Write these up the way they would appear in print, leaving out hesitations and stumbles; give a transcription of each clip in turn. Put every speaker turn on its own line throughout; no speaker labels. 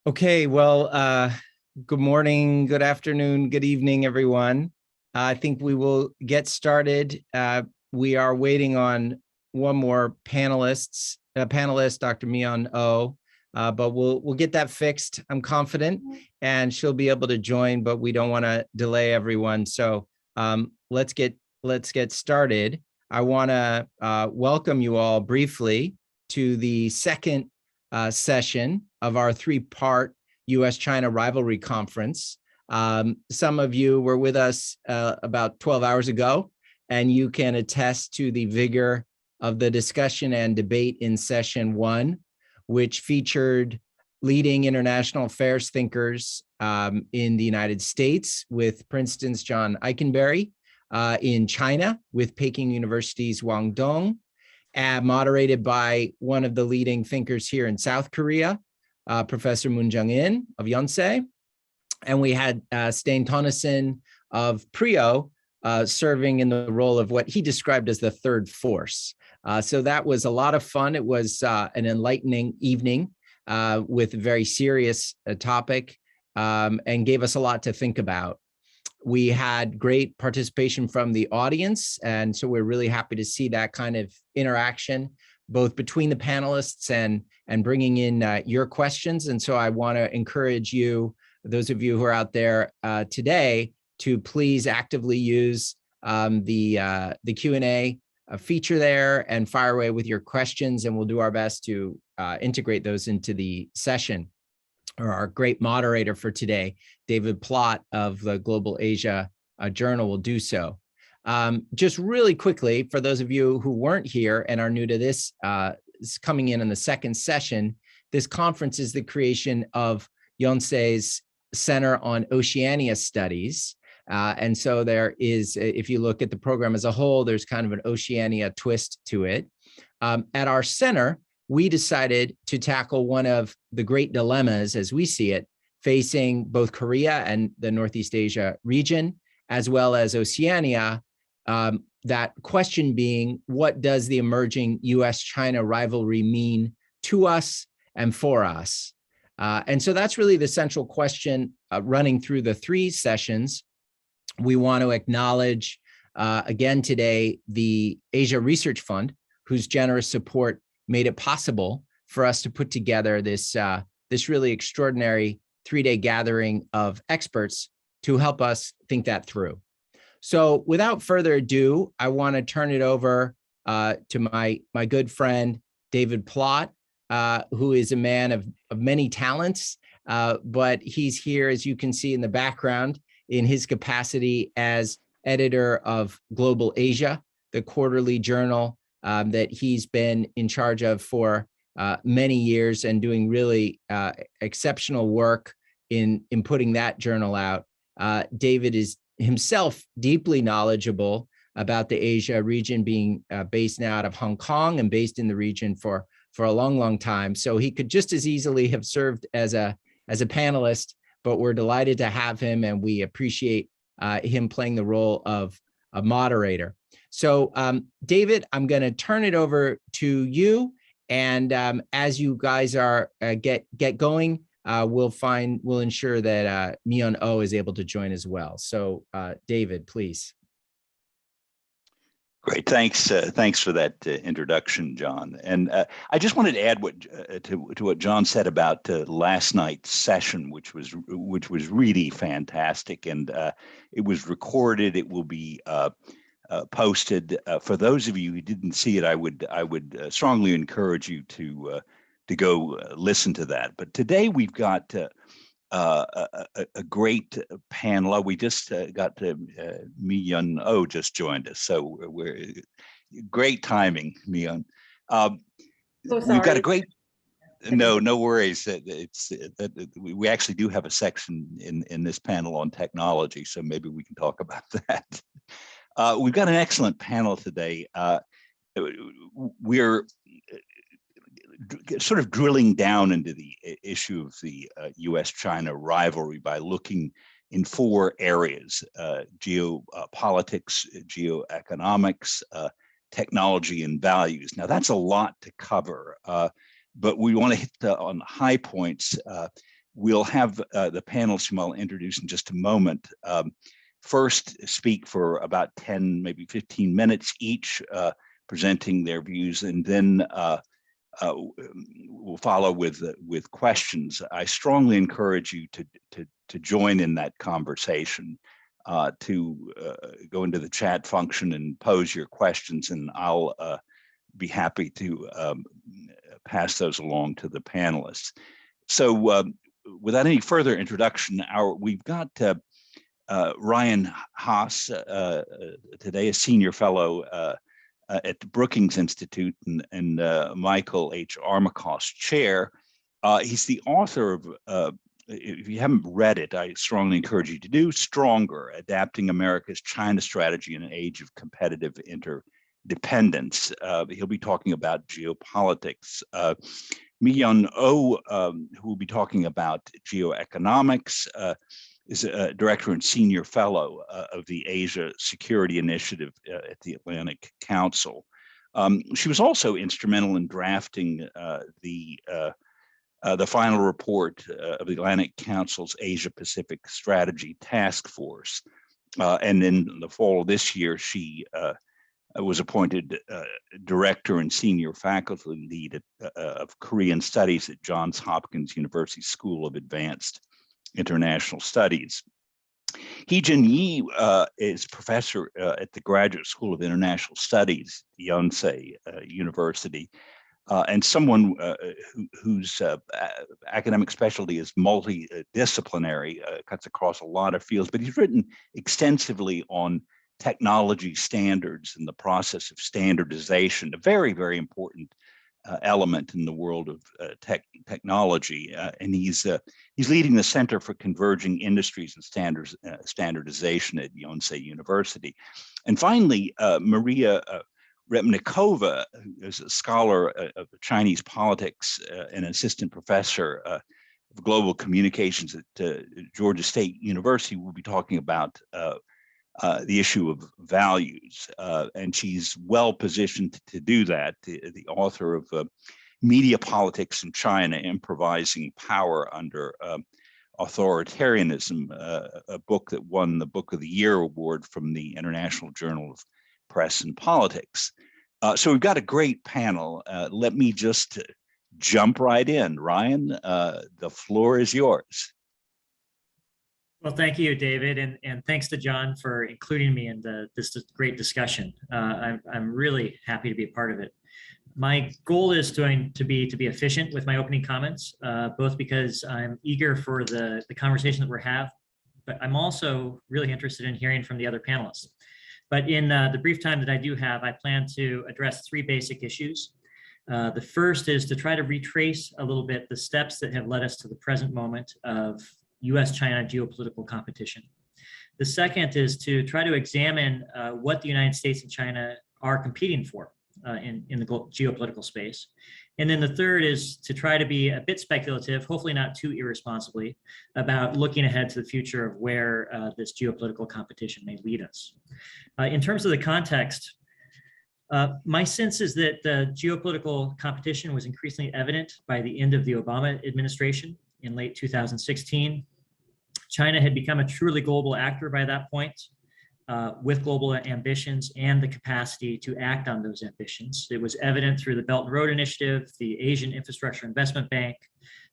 Okay, well, good morning, good afternoon, good evening, everyone. I think we will get started. We are waiting on one more panelist, Dr. Miyeon Oh, but we'll get that fixed. I'm confident, and she'll be able to join, but we don't want to delay everyone. So let's get started. I want to welcome you all briefly to the second session of our three-part U.S.-China Rivalry Conference. Some of you were with us about 12 hours ago, and you can attest to the vigor of the discussion and debate in session one, which featured leading international affairs thinkers in the United States with Princeton's John Eikenberry, in China with Peking University's Wang Dong, moderated by one of the leading thinkers here in South Korea, Professor Moon Jung-in of Yonsei. And we had Stein Tonneson of PRIO serving in the role of what he described as the third force. So that was a lot of fun. It was an enlightening evening with a very serious topic and gave us a lot to think about. We had great participation from the audience, and so we're really happy to see that kind of interaction, both between the panelists and bringing in your questions. And so I want to encourage you, those of you who are out there today, to please actively use the Q&A feature there and fire away with your questions, and we'll do our best to integrate those into the session. Or our great moderator for today, David Plott of the Global Asia Journal, will do so. Just really quickly, for those of you who weren't here and are new to this, coming in the second session, this conference is the creation of Yonsei's Center on Oceania Studies. And so there is, if you look at the program as a whole, there's kind of an Oceania twist to it. At our center, we decided to tackle one of the great dilemmas, as we see it, facing both Korea and the Northeast Asia region, as well as Oceania. That question being, what does the emerging US-China rivalry mean to us and for us? And so that's really the central question running through the three sessions. We want to acknowledge, again today, the Asia Research Fund, whose generous support made it possible for us to put together this really extraordinary three-day gathering of experts to help us think that through. So without further ado, I want to turn it over to my good friend, David Plott, who is a man of many talents, but he's here, as you can see in the background, in his capacity as editor of Global Asia, the quarterly journal that he's been in charge of for many years and doing really exceptional work in putting that journal out. David is himself deeply knowledgeable about the Asia region, being based now out of Hong Kong and based in the region for a long, long time. So he could just as easily have served as a panelist, but we're delighted to have him, and we appreciate him playing the role of a moderator. So David, I'm going to turn it over to you. And as you guys are get going, we'll ensure that Miyeon Oh is able to join as well. So David, please.
Great, thanks. Thanks for that introduction, John. And I just wanted to add to what John said about last night's session, which was really fantastic, and it was recorded. It will be posted. For those of you who didn't see it, I would strongly encourage you to go listen to that. But today we've got a great panel. We just got Miyeon Oh just joined us, so we're great timing, Miyeon.
So sorry.
We've got a great. No worries. We actually do have a section in this panel on technology, so maybe we can talk about that. We've got an excellent panel today. We're sort of drilling down into the issue of the US-China rivalry by looking in four areas: geopolitics, geoeconomics, technology, and values. Now, that's a lot to cover, but we want to hit on the high points. we'll have the panelists whom I'll introduce in just a moment first speak for about 10, maybe 15 minutes each, presenting their views, and then we'll follow with questions. I strongly encourage you to join in that conversation, to go into the chat function and pose your questions, and I'll be happy to pass those along to the panelists. So without any further introduction, we've got Ryan Haas today, a senior fellow at the Brookings Institute, and Michael H. Armacost chair. He's the author of, if you haven't read it, I strongly encourage you to do, Stronger, Adapting America's China Strategy in an Age of Competitive Interdependence. He'll be talking about geopolitics. Miyeon Oh, who will be talking about geoeconomics, is a director and senior fellow of the Asia Security Initiative at the Atlantic Council. She was also instrumental in drafting the final report of the Atlantic Council's Asia Pacific Strategy Task Force. And in the fall of this year, she was appointed director and senior faculty lead of Korean Studies at Johns Hopkins University School of Advanced International Studies. Heejin is professor at the Graduate School of International Studies, Yonsei University, and someone whose academic specialty is multidisciplinary, cuts across a lot of fields, but he's written extensively on technology standards and the process of standardization, a very, very important element in the world of technology, and he's leading the Center for Converging Industries and Standardization at Yonsei University. And finally, Maria Repnikova is a scholar of Chinese politics and assistant professor of global communications at Georgia State University. Will be talking about the issue of values, and she's well positioned to do that. The author of Media Politics in China, Improvising Power Under Authoritarianism, a book that won the Book of the Year award from the International Journal of Press and Politics. So we've got a great panel. Let me just jump right in. Ryan, the floor is yours.
Well, thank you, David, and thanks to John for including me in this great discussion. I'm really happy to be a part of it. My goal is going to be efficient with my opening comments, both because I'm eager for the conversation that we're having, but I'm also really interested in hearing from the other panelists. But in the brief time that I do have, I plan to address three basic issues. The first is to try to retrace a little bit the steps that have led us to the present moment of US-China geopolitical competition. The second is to try to examine what the United States and China are competing for in the geopolitical space. And then the third is to try to be a bit speculative, hopefully not too irresponsibly, about looking ahead to the future of where this geopolitical competition may lead us. In terms of the context, my sense is that the geopolitical competition was increasingly evident by the end of the Obama administration in late 2016. China had become a truly global actor by that point, with global ambitions and the capacity to act on those ambitions. It was evident through the Belt and Road Initiative, the Asian Infrastructure Investment Bank,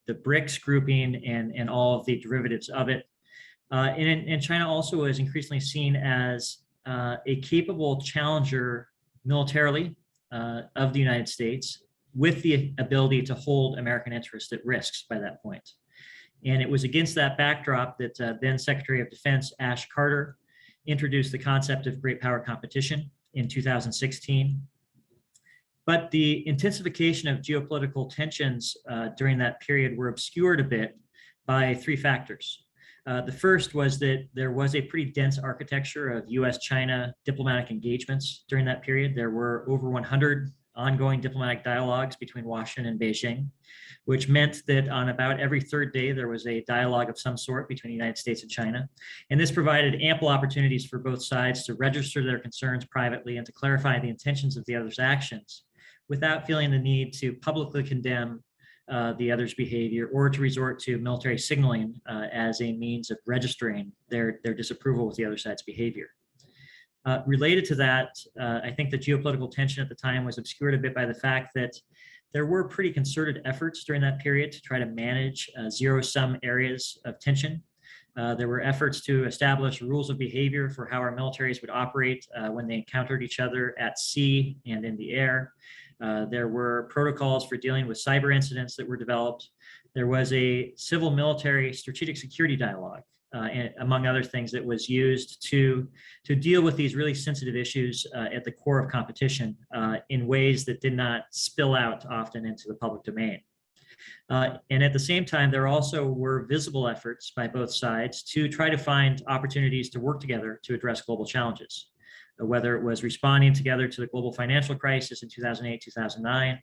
the BRICS grouping, and all of the derivatives of it. And China also was increasingly seen as a capable challenger militarily of the United States, with the ability to hold American interests at risk by that point. And it was against that backdrop that then Secretary of Defense Ash Carter introduced the concept of great power competition in 2016. But the intensification of geopolitical tensions during that period were obscured a bit by three factors. The first was that there was a pretty dense architecture of US-China diplomatic engagements during that period. There were over 100 ongoing diplomatic dialogues between Washington and Beijing, which meant that on about every third day, there was a dialogue of some sort between the United States and China. And this provided ample opportunities for both sides to register their concerns privately and to clarify the intentions of the other's actions without feeling the need to publicly condemn the other's behavior, or to resort to military signaling as a means of registering their disapproval with the other side's behavior. Related to that, I think the geopolitical tension at the time was obscured a bit by the fact that there were pretty concerted efforts during that period to try to manage zero-sum areas of tension. There were efforts to establish rules of behavior for how our militaries would operate when they encountered each other at sea and in the air. There were protocols for dealing with cyber incidents that were developed. There was a civil-military strategic security dialogue, and among other things, that was used to deal with these really sensitive issues at the core of competition in ways that did not spill out often into the public domain. And at the same time, there also were visible efforts by both sides to try to find opportunities to work together to address global challenges, whether it was responding together to the global financial crisis in 2008, 2009,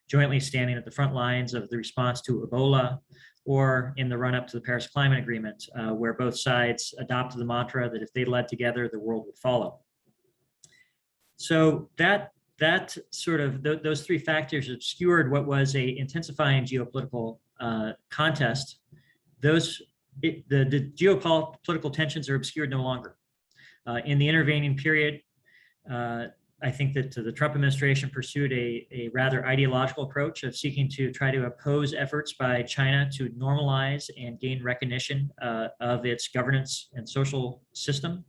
jointly standing at the front lines of the response to Ebola, or in the run-up to the Paris Climate Agreement, where both sides adopted the mantra that if they led together, the world would follow. So that sort of those three factors obscured what was a intensifying geopolitical contest. The geopolitical tensions are obscured no longer. In the intervening period, I think that the Trump administration pursued a rather ideological approach of seeking to try to oppose efforts by China to normalize and gain recognition of its governance and social system.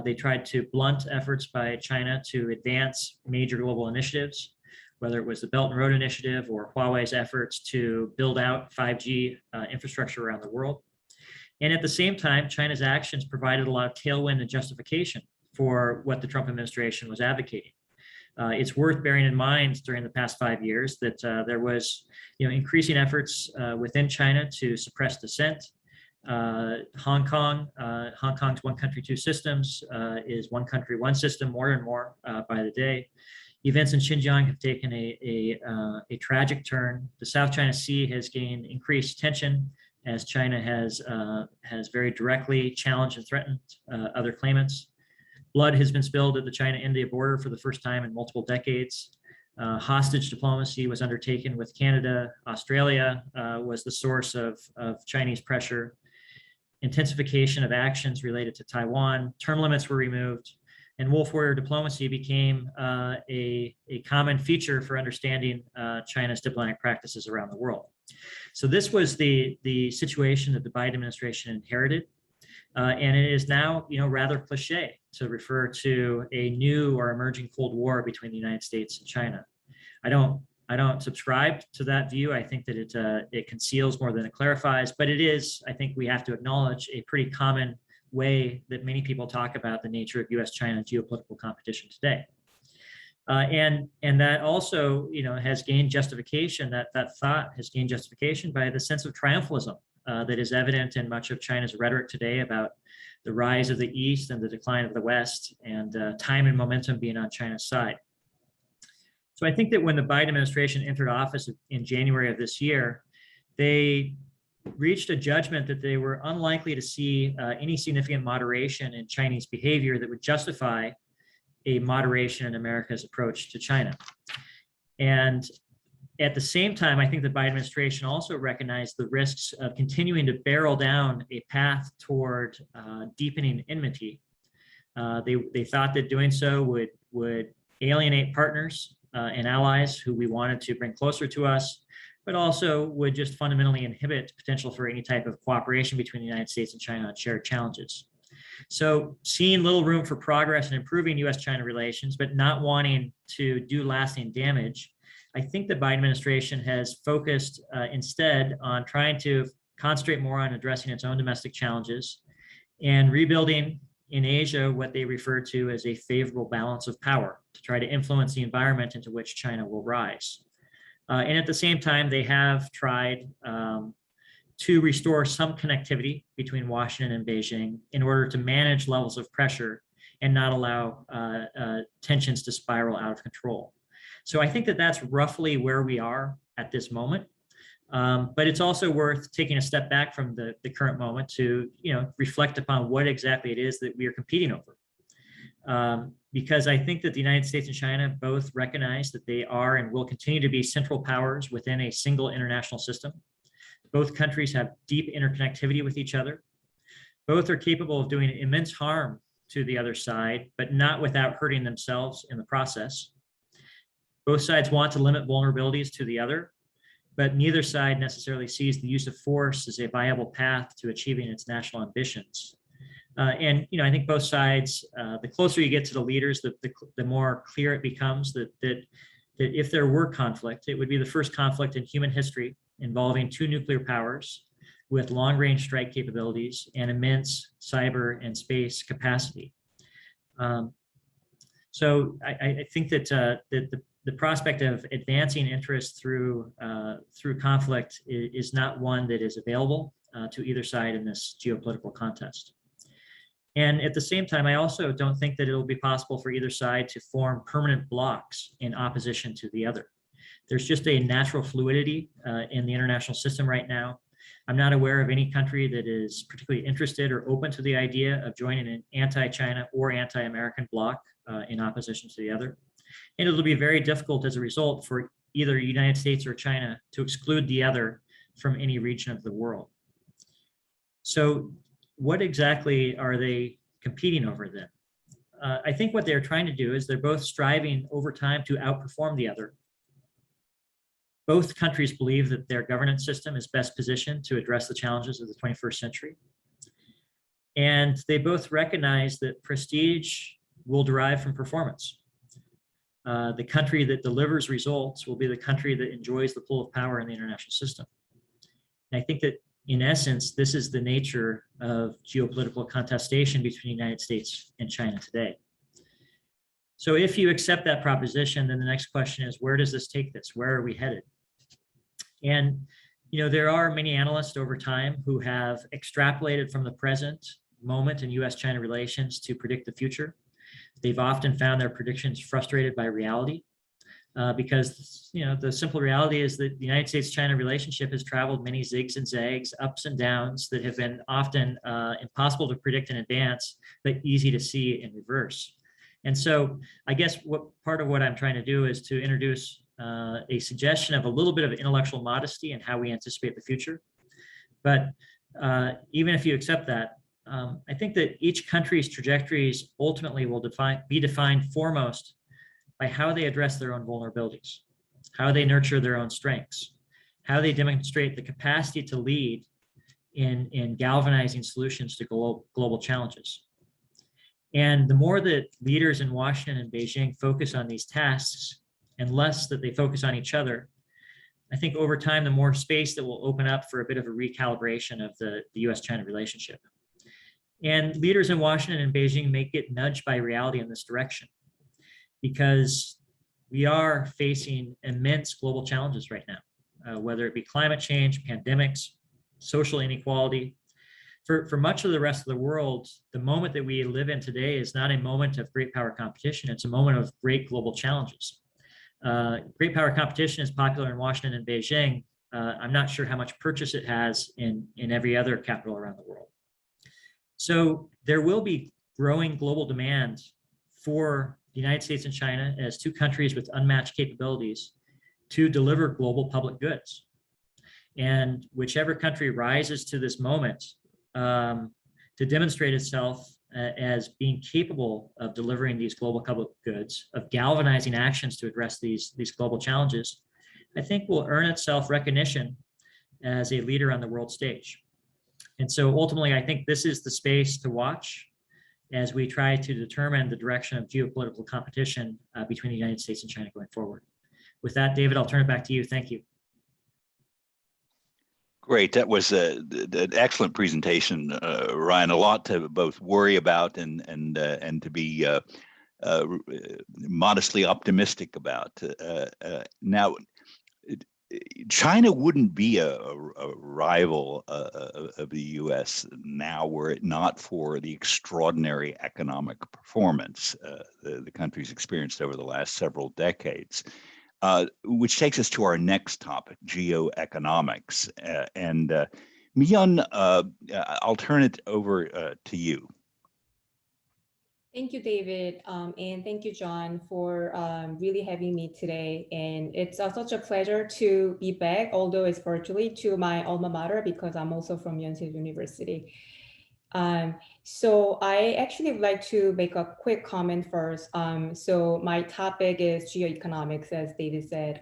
They tried to blunt efforts by China to advance major global initiatives, whether it was the Belt and Road Initiative or Huawei's efforts to build out 5G infrastructure around the world. And at the same time, China's actions provided a lot of tailwind and justification for what the Trump administration was advocating. It's worth bearing in mind during the past 5 years that there was increasing efforts within China to suppress dissent. Hong Kong's one country, two systems is one country, one system more and more by the day. Events in Xinjiang have taken a tragic turn. The South China Sea has gained increased tension as China has very directly challenged and threatened other claimants. Blood has been spilled at the China-India border for the first time in multiple decades. Hostage diplomacy was undertaken with Canada. Australia was the source of Chinese pressure. Intensification of actions related to Taiwan. Term limits were removed. And wolf warrior diplomacy became a common feature for understanding China's diplomatic practices around the world. So this was the situation that the Biden administration inherited. And it is now, rather cliche to refer to a new or emerging Cold War between the United States and China. I don't subscribe to that view. I think that it conceals more than it clarifies, but it is, I think we have to acknowledge, a pretty common way that many people talk about the nature of U.S.-China geopolitical competition today. And that also, has gained justification, that thought has gained justification by the sense of triumphalism that is evident in much of China's rhetoric today about the rise of the East and the decline of the West, and time and momentum being on China's side. So I think that when the Biden administration entered office in January of this year, they reached a judgment that they were unlikely to see any significant moderation in Chinese behavior that would justify a moderation in America's approach to China. And at the same time, I think the Biden administration also recognized the risks of continuing to barrel down a path toward deepening enmity. They thought that doing so would alienate partners and allies who we wanted to bring closer to us, but also would just fundamentally inhibit potential for any type of cooperation between the United States and China on shared challenges. So seeing little room for progress in improving U.S.-China relations, but not wanting to do lasting damage, I think the Biden administration has focused instead on trying to concentrate more on addressing its own domestic challenges and rebuilding in Asia what they refer to as a favorable balance of power to try to influence the environment into which China will rise. And at the same time, they have tried to restore some connectivity between Washington and Beijing in order to manage levels of pressure and not allow tensions to spiral out of control. So I think that that's roughly where we are at this moment. But it's also worth taking a step back from the current moment to reflect upon what exactly it is that we are competing over. because I think that the United States and China both recognize that they are and will continue to be central powers within a single international system. Both countries have deep interconnectivity with each other. Both are capable of doing immense harm to the other side, but not without hurting themselves in the process. Both sides want to limit vulnerabilities to the other, but neither side necessarily sees the use of force as a viable path to achieving its national ambitions. And I think both sides, the closer you get to the leaders, the more clear it becomes that if there were conflict, it would be the first conflict in human history involving two nuclear powers with long-range strike capabilities and immense cyber and space capacity. So I think that the prospect of advancing interest through conflict is not one that is available to either side in this geopolitical contest. And at the same time, I also don't think that it will be possible for either side to form permanent blocks in opposition to the other. There's just a natural fluidity in the international system right now. I'm not aware of any country that is particularly interested or open to the idea of joining an anti-China or anti-American bloc in opposition to the other. And it'll be very difficult as a result for either the United States or China to exclude the other from any region of the world. So what exactly are they competing over then? I think what they're trying to do is they're both striving over time to outperform the other. Both countries believe that their governance system is best positioned to address the challenges of the 21st century. And they both recognize that prestige will derive from performance. The country that delivers results will be the country that enjoys the pull of power in the international system. And I think that in essence, this is the nature of geopolitical contestation between the United States and China today. So if you accept that proposition, then the next question is, where does this take this? Where are we headed? And there are many analysts over time who have extrapolated from the present moment in US-China relations to predict the future. They've often found their predictions frustrated by reality. Because the simple reality is that the United States-China relationship has traveled many zigs and zags, ups and downs that have been often impossible to predict in advance, but easy to see in reverse. And so I guess part of what I'm trying to do is to introduce a suggestion of a little bit of intellectual modesty in how we anticipate the future. But even if you accept that, I think that each country's trajectories ultimately will be defined foremost by how they address their own vulnerabilities, how they nurture their own strengths, how they demonstrate the capacity to lead in galvanizing solutions to global challenges. And the more that leaders in Washington and Beijing focus on these tasks and less that they focus on each other, I think over time, the more space that will open up for a bit of a recalibration of the US-China relationship. And leaders in Washington and Beijing may get nudged by reality in this direction, because we are facing immense global challenges right now, whether it be climate change, pandemics, social inequality. For much of the rest of the world, the moment that we live in today is not a moment of great power competition, it's a moment of great global challenges. Great power competition is popular in Washington and Beijing. I'm not sure how much purchase it has in every other capital around the world. So there will be growing global demand for the United States and China as two countries with unmatched capabilities to deliver global public goods. And whichever country rises to this moment to demonstrate itself as being capable of delivering these global public goods, of galvanizing actions to address these global challenges, I think will earn itself recognition as a leader on the world stage. And so ultimately, I think this is the space to watch as we try to determine the direction of geopolitical competition between the United States and China going forward. With that, David, I'll turn it back to you. Thank you.
Great. That was an excellent presentation, Ryan. A lot to both worry about and to be modestly optimistic about. Now, China wouldn't be a rival of the U.S. now were it not for the extraordinary economic performance the country's experienced over the last several decades. Which takes us to our next topic, geoeconomics. And Miyeon, I'll turn it over to you.
Thank you, David, and thank you, John, for really having me today. And it's such a pleasure to be back, although it's virtually, to my alma mater because I'm also from Yonsei University. So I actually would like to make a quick comment first. So my topic is geoeconomics, as David said,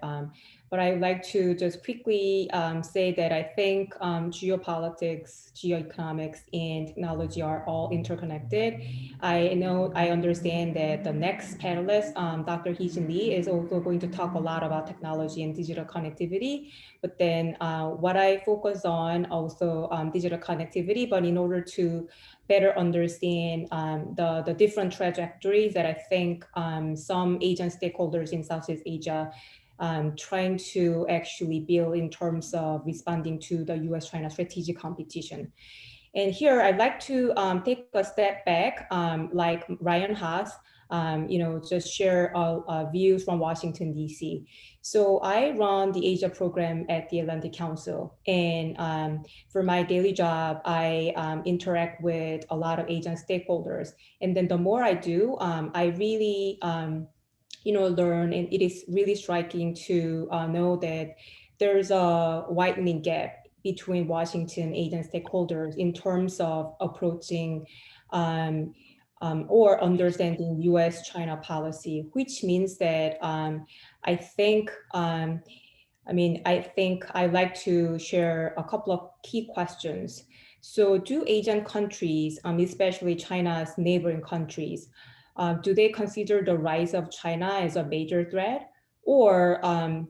but I would like to just quickly say that I think geopolitics, geoeconomics, and technology are all interconnected. I understand that the next panelist, Dr. Heejin Lee, is also going to talk a lot about technology and digital connectivity. But then what I focus on also digital connectivity, but in order to better understand the different trajectories that I think some Asian stakeholders in Southeast Asia trying to actually build in terms of responding to the US-China strategic competition. And here I'd like to take a step back, like Ryan Haas, just share views from Washington, DC. So I run the Asia program at the Atlantic Council. And for my daily job, I interact with a lot of Asian stakeholders. And then the more I do, I really, learn, and it is really striking to know that there's a widening gap between Washington Asian stakeholders in terms of approaching or understanding US-China policy, which means that I think I'd like to share a couple of key questions. So do Asian countries, especially China's neighboring countries, do they consider the rise of China as a major threat, or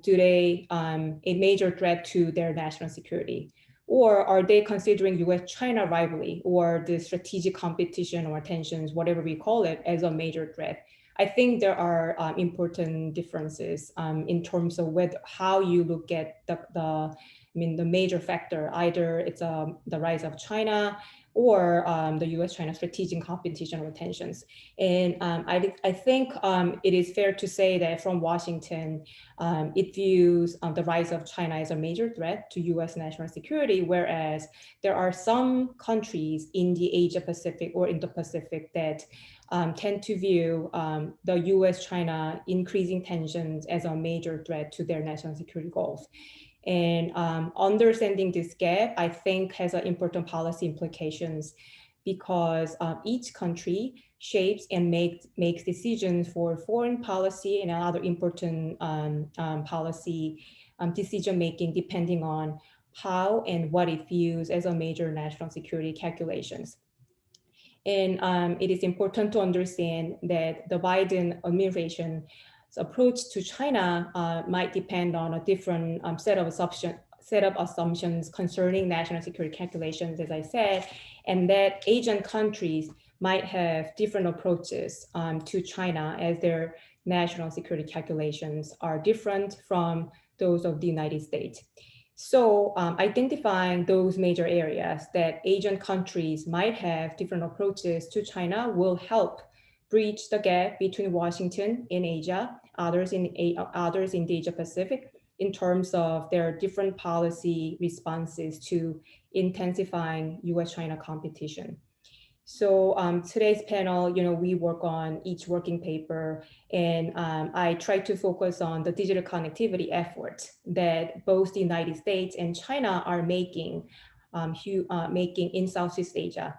do they a major threat to their national security? Or are they considering US-China rivalry or the strategic competition or tensions, whatever we call it, as a major threat? I think there are important differences in terms of how you look at the major factor. Either it's the rise of China or the US-China strategic competition or tensions. And I think it is fair to say that from Washington, it views the rise of China as a major threat to US national security, whereas there are some countries in the Asia Pacific or Indo-Pacific that tend to view the US-China increasing tensions as a major threat to their national security goals. And understanding this gap, I think, has important policy implications because each country shapes and makes decisions for foreign policy and other important policy decision-making depending on how and what it views as a major national security calculations. And it is important to understand that the Biden administration's approach to China might depend on a different set of assumptions concerning national security calculations, as I said, and that Asian countries might have different approaches to China as their national security calculations are different from those of the United States. So identifying those major areas that Asian countries might have different approaches to China will help bridge the gap between Washington in Asia, others in the Asia Pacific, in terms of their different policy responses to intensifying US-China competition. So today's panel, we work on each working paper, and I try to focus on the digital connectivity efforts that both the United States and China are making in Southeast Asia.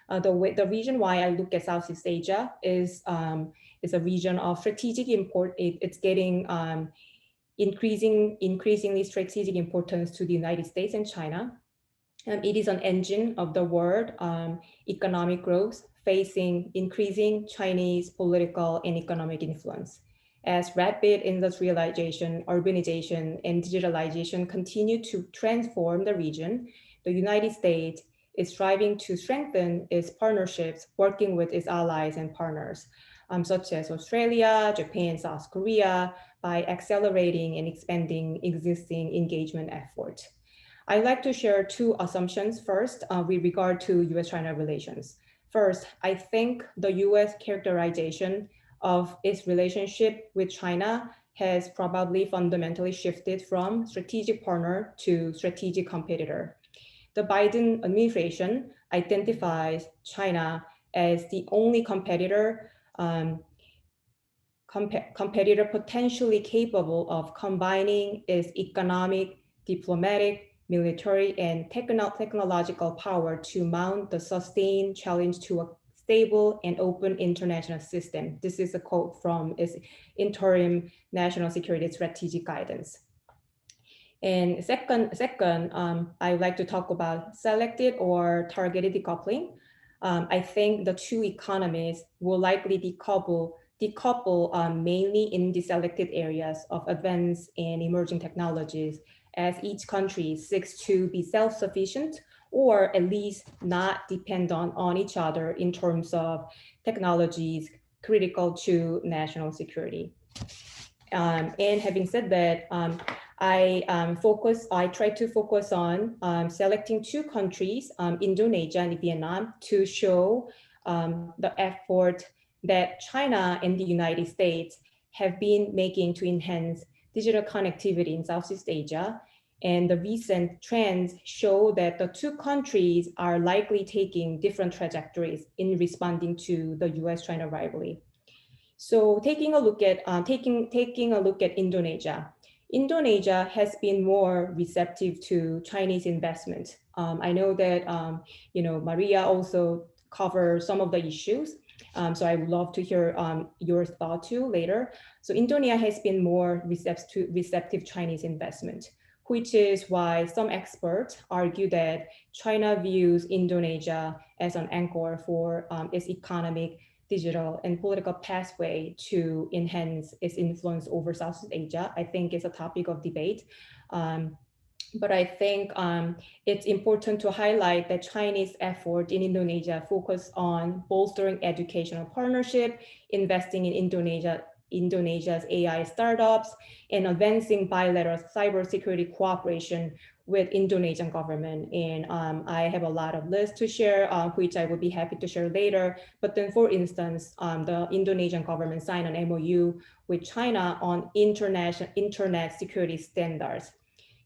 The reason why I look at Southeast Asia is a region of strategic import. It's getting increasingly strategic importance to the United States and China. It is an engine of the world economic growth facing increasing Chinese political and economic influence. As rapid industrialization, urbanization, and digitalization continue to transform the region, the United States is striving to strengthen its partnerships, working with its allies and partners, such as Australia, Japan, South Korea, by accelerating and expanding existing engagement efforts. I'd like to share two assumptions first with regard to US-China relations. First, I think the US characterization of its relationship with China has probably fundamentally shifted from strategic partner to strategic competitor. The Biden administration identifies China as the only competitor potentially capable of combining its economic, diplomatic, military, and technological power to mount the sustained challenge to a stable and open international system. This is a quote from its interim national security strategic guidance. And second, I would like to talk about selected or targeted decoupling. I think the two economies will likely decouple mainly in the selected areas of advanced and emerging technologies, as each country seeks to be self-sufficient or at least not depend on each other in terms of technologies critical to national security. And having said that, I try to focus on selecting two countries, Indonesia and Vietnam, to show the effort that China and the United States have been making to enhance digital connectivity in Southeast Asia. And the recent trends show that the two countries are likely taking different trajectories in responding to the US-China rivalry. So taking a look at Indonesia. Indonesia has been more receptive to Chinese investment. I know that Maria also covers some of the issues. So I would love to hear your thought too later. So Indonesia has been more receptive Chinese investment, which is why some experts argue that China views Indonesia as an anchor for its economic, digital, and political pathway to enhance its influence over Southeast Asia. I think it's a topic of debate. But I think it's important to highlight that Chinese effort in Indonesia focus on bolstering educational partnership, investing in Indonesia's AI startups, and advancing bilateral cybersecurity cooperation with Indonesian government. And I have a lot of lists to share, which I would be happy to share later. But then, for instance, the Indonesian government signed an MOU with China on internet security standards.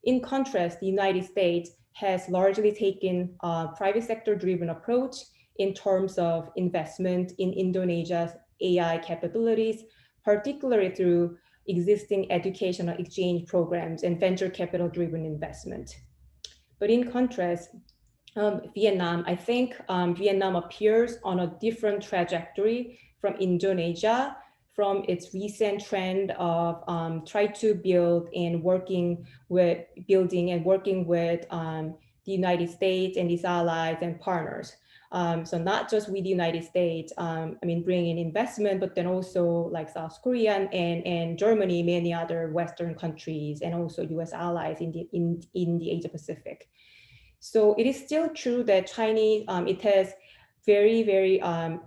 In contrast, the United States has largely taken a private sector-driven approach in terms of investment in Indonesia's AI capabilities, particularly through existing educational exchange programs and venture capital-driven investment. But in contrast, Vietnam, I think Vietnam appears on a different trajectory from Indonesia, from its recent trend of try to build and working with the United States and its allies and partners. So not just with the United States, bringing in investment, but then also like South Korea and Germany, many other Western countries, and also US allies in the Asia Pacific. So it is still true that Chinese, it has very, very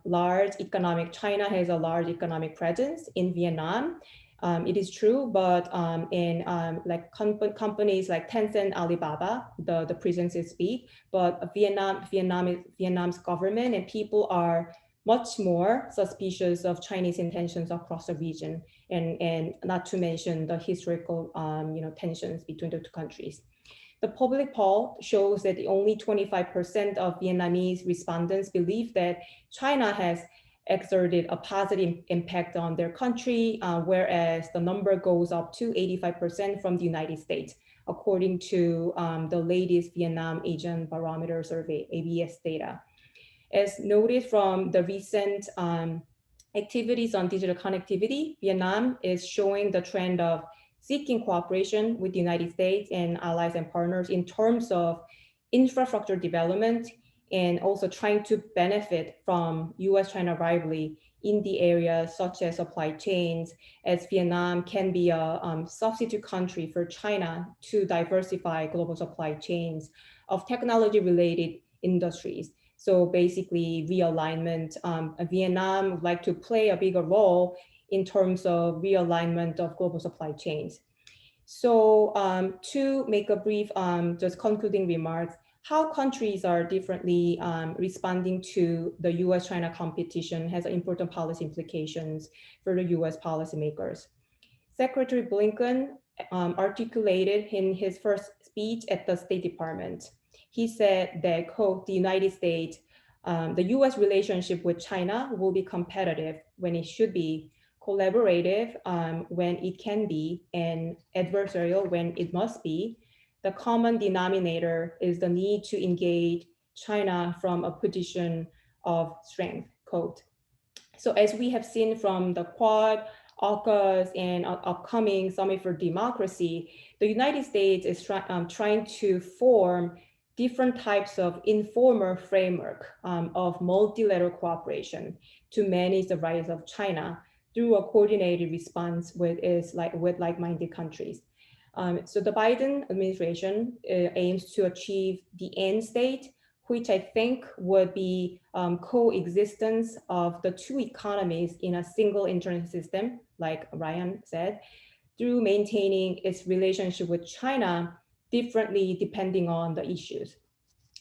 large economic, China has a large economic presence in Vietnam. It is true, but in companies like Tencent, Alibaba, the presence is big, but Vietnam's government and people are much more suspicious of Chinese intentions across the region, and not to mention the historical tensions between the two countries. The public poll shows that only 25% of Vietnamese respondents believe that China has exerted a positive impact on their country, whereas the number goes up to 85% from the United States, according to the latest Vietnam Asian Barometer Survey, ABS data. As noted from the recent activities on digital connectivity, Vietnam is showing the trend of seeking cooperation with the United States and allies and partners in terms of infrastructure development, and also trying to benefit from US-China rivalry in the areas such as supply chains, as Vietnam can be a substitute country for China to diversify global supply chains of technology-related industries. So basically realignment, Vietnam would like to play a bigger role in terms of realignment of global supply chains. So to make a brief, just concluding remarks, how countries are differently responding to the US-China competition has important policy implications for the US policymakers. Secretary Blinken articulated in his first speech at the State Department. He said that, quote, the United States The US relationship with China will be competitive when it should be, collaborative when it can be, and adversarial when it must be. The common denominator is the need to engage China from a position of strength, quote. So as we have seen from the Quad, AUKUS, and upcoming Summit for Democracy, the United States is trying to form different types of informal framework of multilateral cooperation to manage the rise of China through a coordinated response with like-minded countries. So the Biden administration aims to achieve the end state, which I think would be coexistence of the two economies in a single internet system, like Ryan said, through maintaining its relationship with China differently depending on the issues.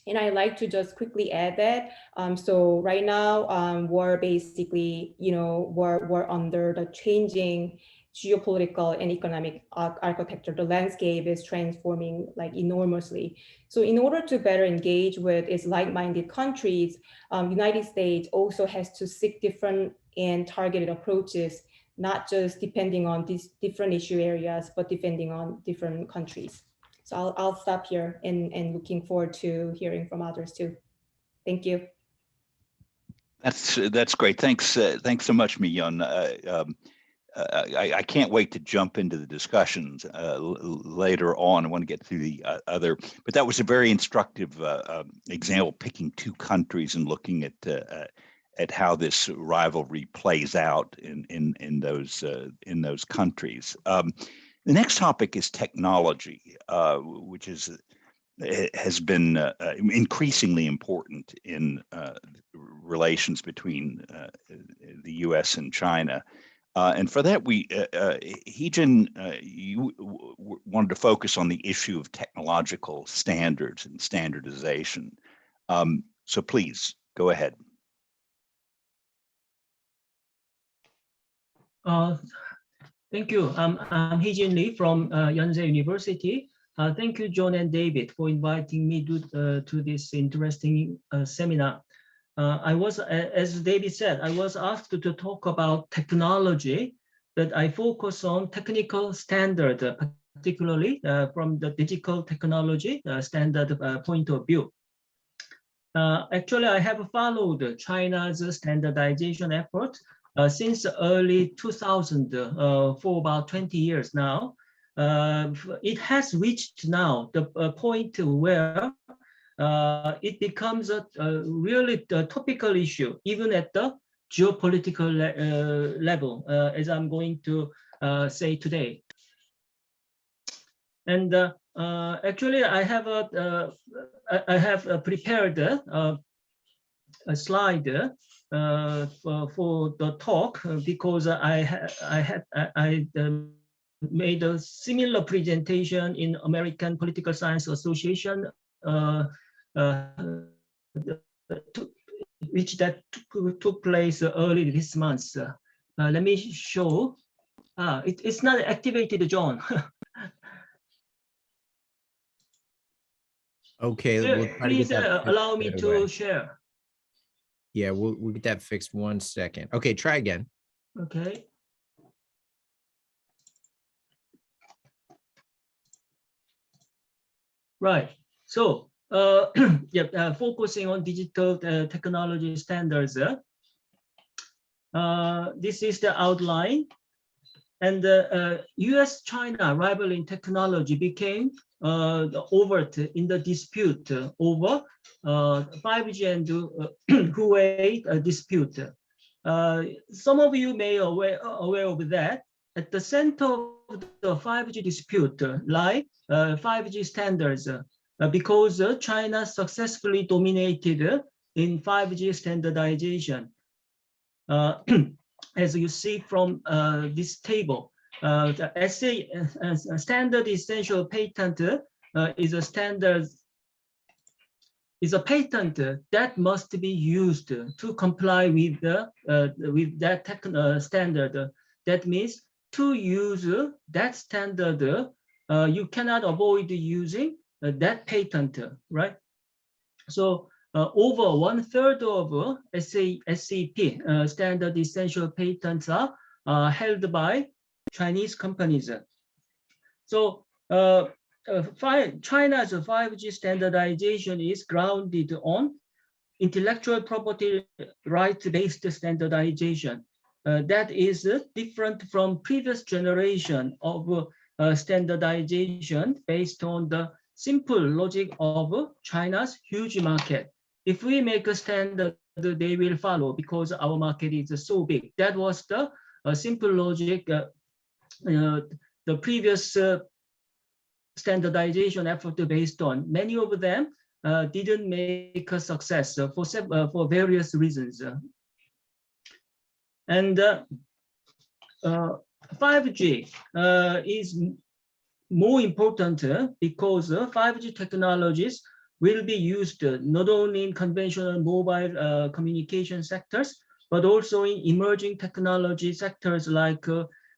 And I like to just quickly add that. So right now, we're basically, we're under the changing geopolitical and economic architecture. The landscape is transforming like enormously. So in order to better engage with its like-minded countries, United States also has to seek different and targeted approaches, not just depending on these different issue areas, but depending on different countries. So I'll stop here and looking forward to hearing from others too. Thank you.
That's great. Thanks so much, Miyeon. I can't wait to jump into the discussions later on. I want to get through the other, but that was a very instructive example, picking two countries and looking at how this rivalry plays out in those countries. The next topic is technology, which has been increasingly important in relations between the U.S. and China. And for that, Heejin, you wanted to focus on the issue of technological standards and standardization. So please, go ahead.
Thank you. I'm Heejin Lee from Yonsei University. Thank you, John and David, for inviting me to this interesting seminar. As David said, I was asked to talk about technology, but I focus on technical standard, particularly from the digital technology standard point of view. Actually, I have followed China's standardization effort since early 2000 for about 20 years now. It has reached now the point where it becomes a really topical issue, even at the geopolitical level, as I'm going to say today. And actually, I have prepared a slide for the talk because I made a similar presentation in American Political Science Association, which took place early this month. Let me show. It's not activated, John.
Okay, we'll try
please
to get that
allow me to
away.
share.
Yeah, we'll get that fixed 1 second. Okay, try again.
Okay. Right. So, focusing on digital technology standards. This is the outline. And the US-China rivalry in technology became overt in the dispute over 5G and Huawei dispute. Some of you may aware of that. At the center of the 5G dispute lie 5G standards because China successfully dominated in 5G standardization. As you see from this table, the standard essential patent is a patent that must be used to comply with that standard. That means to use that standard, you cannot avoid using that patent, right? So over 1/3 of SEP, standard essential patents, are held by Chinese companies. So China's 5G standardization is grounded on intellectual property rights-based standardization. That is different from previous generation of standardization based on the simple logic of China's huge market. If we make a standard, they will follow because our market is so big. That was the simple logic. The previous standardization effort based on. Many of them didn't make a success for various reasons. And 5G is more important because 5G technologies will be used not only in conventional mobile communication sectors, but also in emerging technology sectors like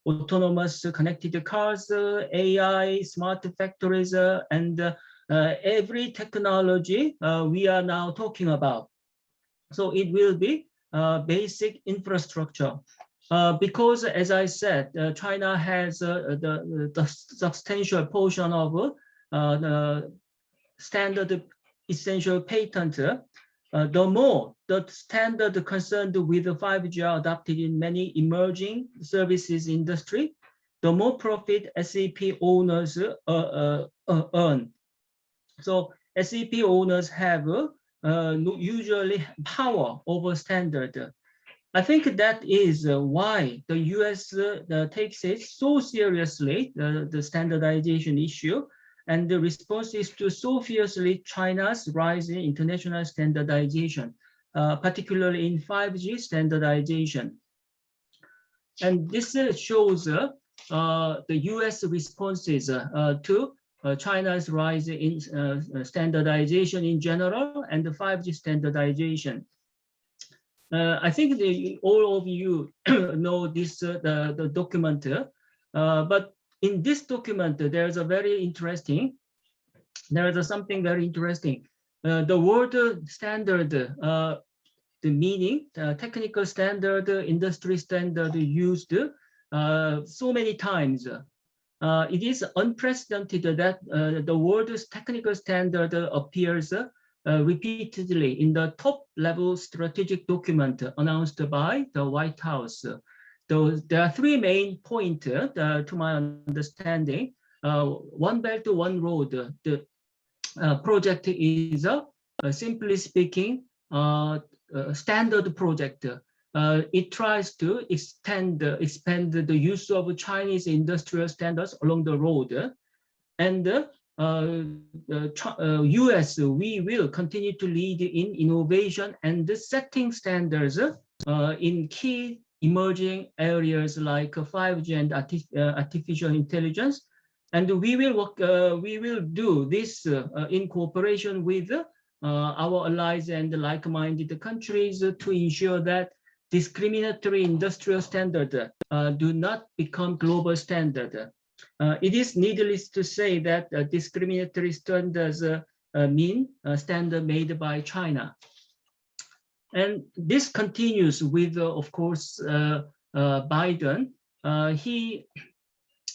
autonomous connected cars, AI, smart factories, and every technology we are now talking about. So it will be basic infrastructure. Because, as I said, China has the substantial portion of the standard essential patent. The more the standard concerned with 5G are adopted in many emerging services industry, the more profit SEP owners earn. So SEP owners have usually power over standard. I think that is why the US takes it so seriously, the standardization issue, and the response is to so fiercely China's rise in international standardization, particularly in 5G standardization. And this shows the US responses to China's rise in standardization in general and the 5G standardization. I think all of you know this the document, but in this document there's a very interesting. There is something very interesting. The word standard, the meaning, technical standard, industry standard used so many times. It is unprecedented that the word technical standard appears repeatedly in the top-level strategic document announced by the White House. There are three main points to my understanding. One Belt, One Road. The project is, simply speaking, standard project. It tries to expand the use of Chinese industrial standards along the road. And US, we will continue to lead in innovation and setting standards in key emerging areas like 5G and artificial intelligence. And we will work, we will do this in cooperation with our allies and like-minded countries to ensure that discriminatory industrial standards do not become global standard. It is needless to say that discriminatory standards mean standard made by China. And this continues with, of course, Biden.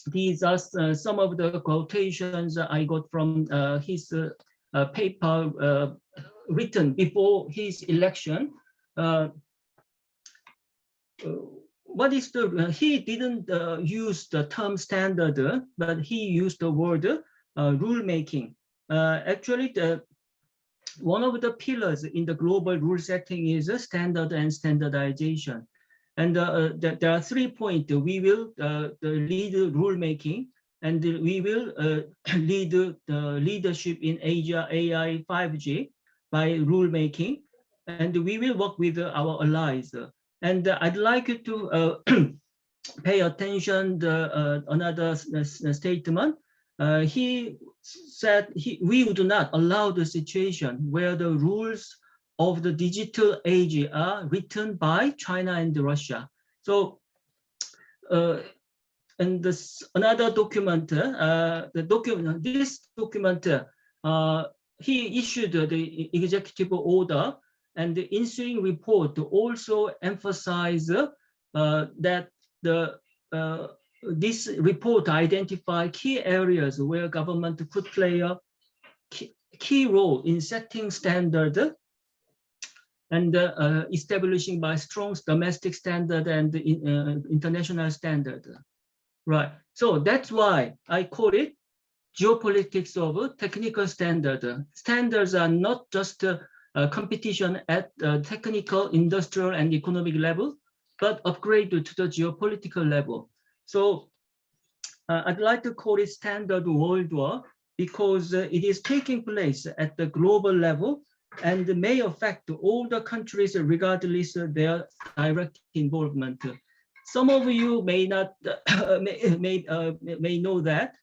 These are some of the quotations I got from his paper written before his election. What is the, he didn't use the term standard, but he used the word rulemaking. Actually, one of the pillars in the global rule setting is standard and standardization. And there are 3 points. We will lead rulemaking, and we will lead the leadership in Asia, AI, 5G by rulemaking, and we will work with our allies. And I'd like you to pay attention to another statement. He said we would not allow the situation where the rules of the digital age are written by China and Russia. So, and this another document, this document he issued the executive order, and the ensuing report also emphasized that this report identified key areas where government could play a key role in setting standard and establishing by strong domestic standard and international standard. Right. So that's why I call it geopolitics of technical standard. Standards are not just competition at technical, industrial, and economic level, but upgrade to the geopolitical level. So I'd like to call it standard world war because it is taking place at the global level and may affect all the countries regardless of their direct involvement. Some of you may not may know that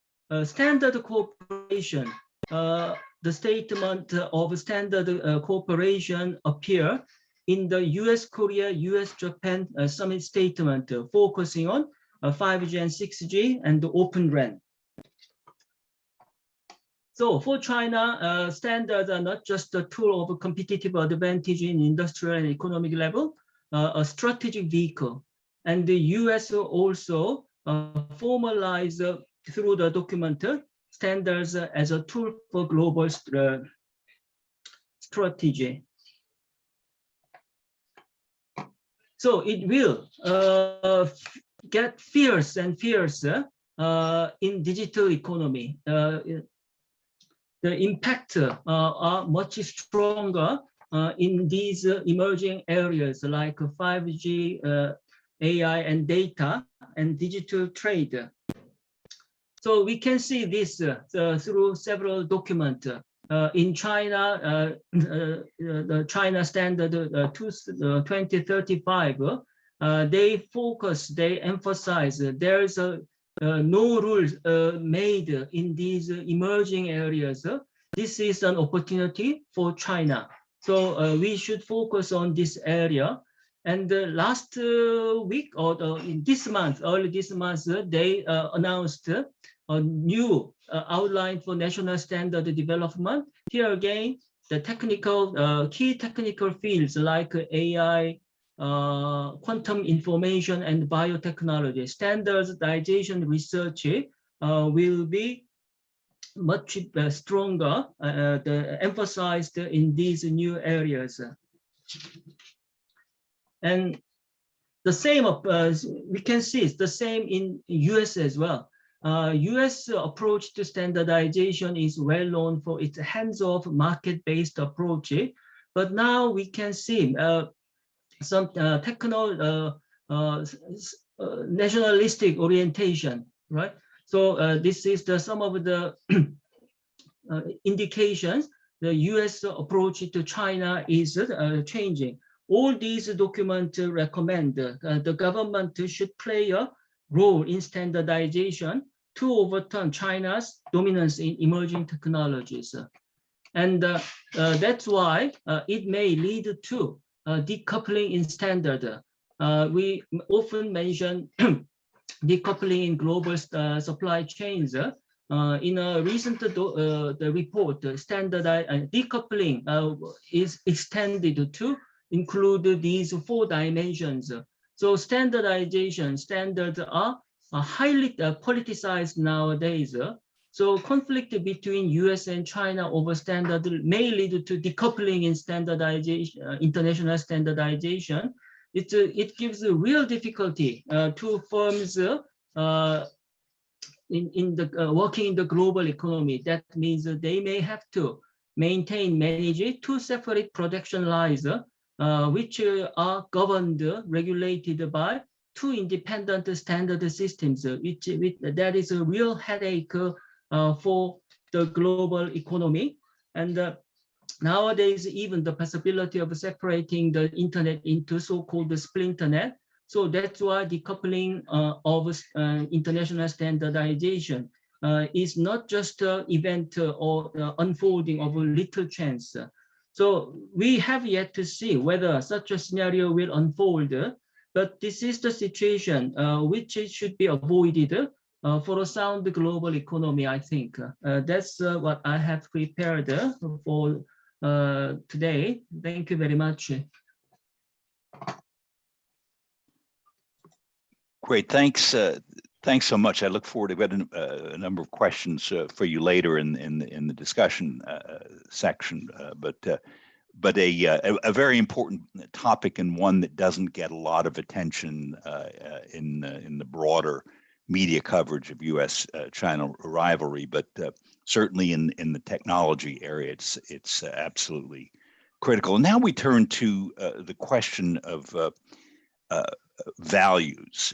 standard cooperation, the statement of standard cooperation appear in the US-Korea, US-Japan summit statement focusing on 5G and 6G and the Open RAN. So for China, standards are not just a tool of competitive advantage in industrial and economic level, a strategic vehicle. And the US also formalize through the document standards as a tool for global strategy. So it will get fierce and fiercer in digital economy. The impact are much stronger in these emerging areas like 5G, AI and data and digital trade. So we can see this through several documents. In China, the China Standard 2035, they emphasize there is no rules made in these emerging areas. This is an opportunity for China. So we should focus on this area. And last week or in this month, early this month, they announced a new outline for national standard development. Here again, the technical, key technical fields like AI, quantum information and biotechnology, standardization research will be much stronger, emphasized in these new areas. And the same, we can see it's the same in US as well. US approach to standardization is well known for its hands-off market-based approach, but now we can see some nationalistic orientation, right? So this is some of the indications the US approach to China is changing. All these documents recommend the government should play a role in standardization to overturn China's dominance in emerging technologies. And that's why it may lead to decoupling in standard. We often mention decoupling in global supply chains. In a recent the report, decoupling is extended to include these 4 dimensions. So standardization, standards are highly politicized nowadays. So conflict between US and China over standard may lead to decoupling in standardization, international standardization. It gives a real difficulty to firms working in the global economy. That means they may have to manage 2 separate production lines, which are governed, regulated by 2 independent standard systems. That is a real headache for the global economy. And nowadays, even the possibility of separating the internet into so-called splinter net. So that's why decoupling of international standardization is not just an event or unfolding of a little chance. So we have yet to see whether such a scenario will unfold, but this is the situation which should be avoided for a sound global economy, I think. That's what I have prepared for today. Thank you very much.
Great, thanks. Thanks so much. I look forward to getting a number of questions for you later in the discussion section. But a very important topic, and one that doesn't get a lot of attention in the broader media coverage of U.S.-China rivalry, but certainly in the technology area, it's absolutely critical. And now we turn to the question of values,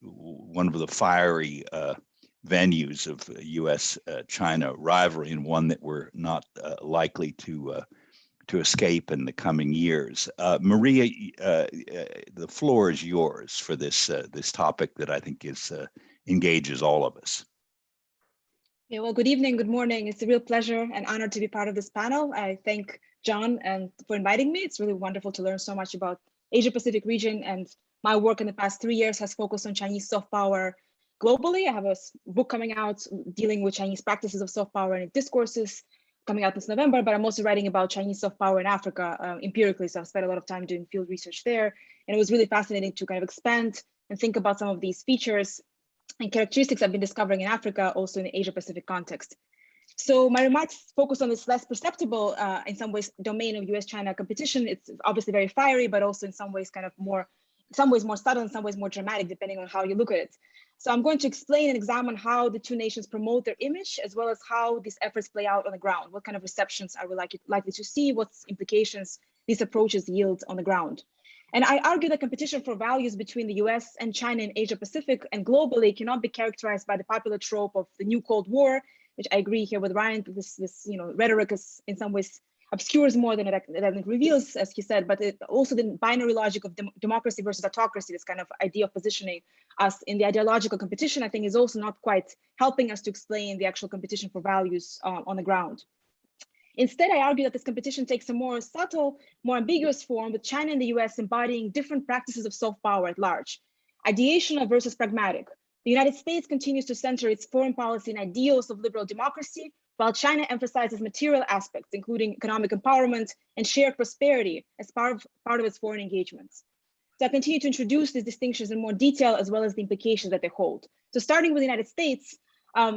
one of the fiery venues of U.S.-China rivalry, and one that we're not likely to escape in the coming years. Maria, the floor is yours for this topic that I think engages all of us.
Yeah, well, good evening, good morning. It's a real pleasure and honor to be part of this panel. I thank John for inviting me. It's really wonderful to learn so much about Asia Pacific region, and my work in the past 3 years has focused on Chinese soft power globally. I have a book coming out dealing with Chinese practices of soft power and discourses coming out this November, but I'm also writing about Chinese soft power in Africa empirically. So I've spent a lot of time doing field research there. And it was really fascinating to kind of expand and think about some of these features and characteristics I've been discovering in Africa, also in the Asia Pacific context. So my remarks focus on this less perceptible, in some ways, domain of US-China competition. It's obviously very fiery, but also in some ways kind of more subtle, in some ways more dramatic, depending on how you look at it. So I'm going to explain and examine how the two nations promote their image, as well as how these efforts play out on the ground. What kind of receptions are we likely to see? What implications these approaches yield on the ground? And I argue that competition for values between the US and China in Asia Pacific and globally cannot be characterized by the popular trope of the new Cold War, which I agree here with Ryan, this rhetoric is in some ways obscures more than it reveals, as he said, but it also the binary logic of democracy versus autocracy, this kind of idea of positioning us in the ideological competition, I think is also not quite helping us to explain the actual competition for values on the ground. Instead, I argue that this competition takes a more subtle, more ambiguous form, with China and the US embodying different practices of soft power at large. Ideational versus pragmatic. The United States continues to center its foreign policy in ideals of liberal democracy, while China emphasizes material aspects, including economic empowerment and shared prosperity as part of its foreign engagements. So I continue to introduce these distinctions in more detail, as well as the implications that they hold. So starting with the United States,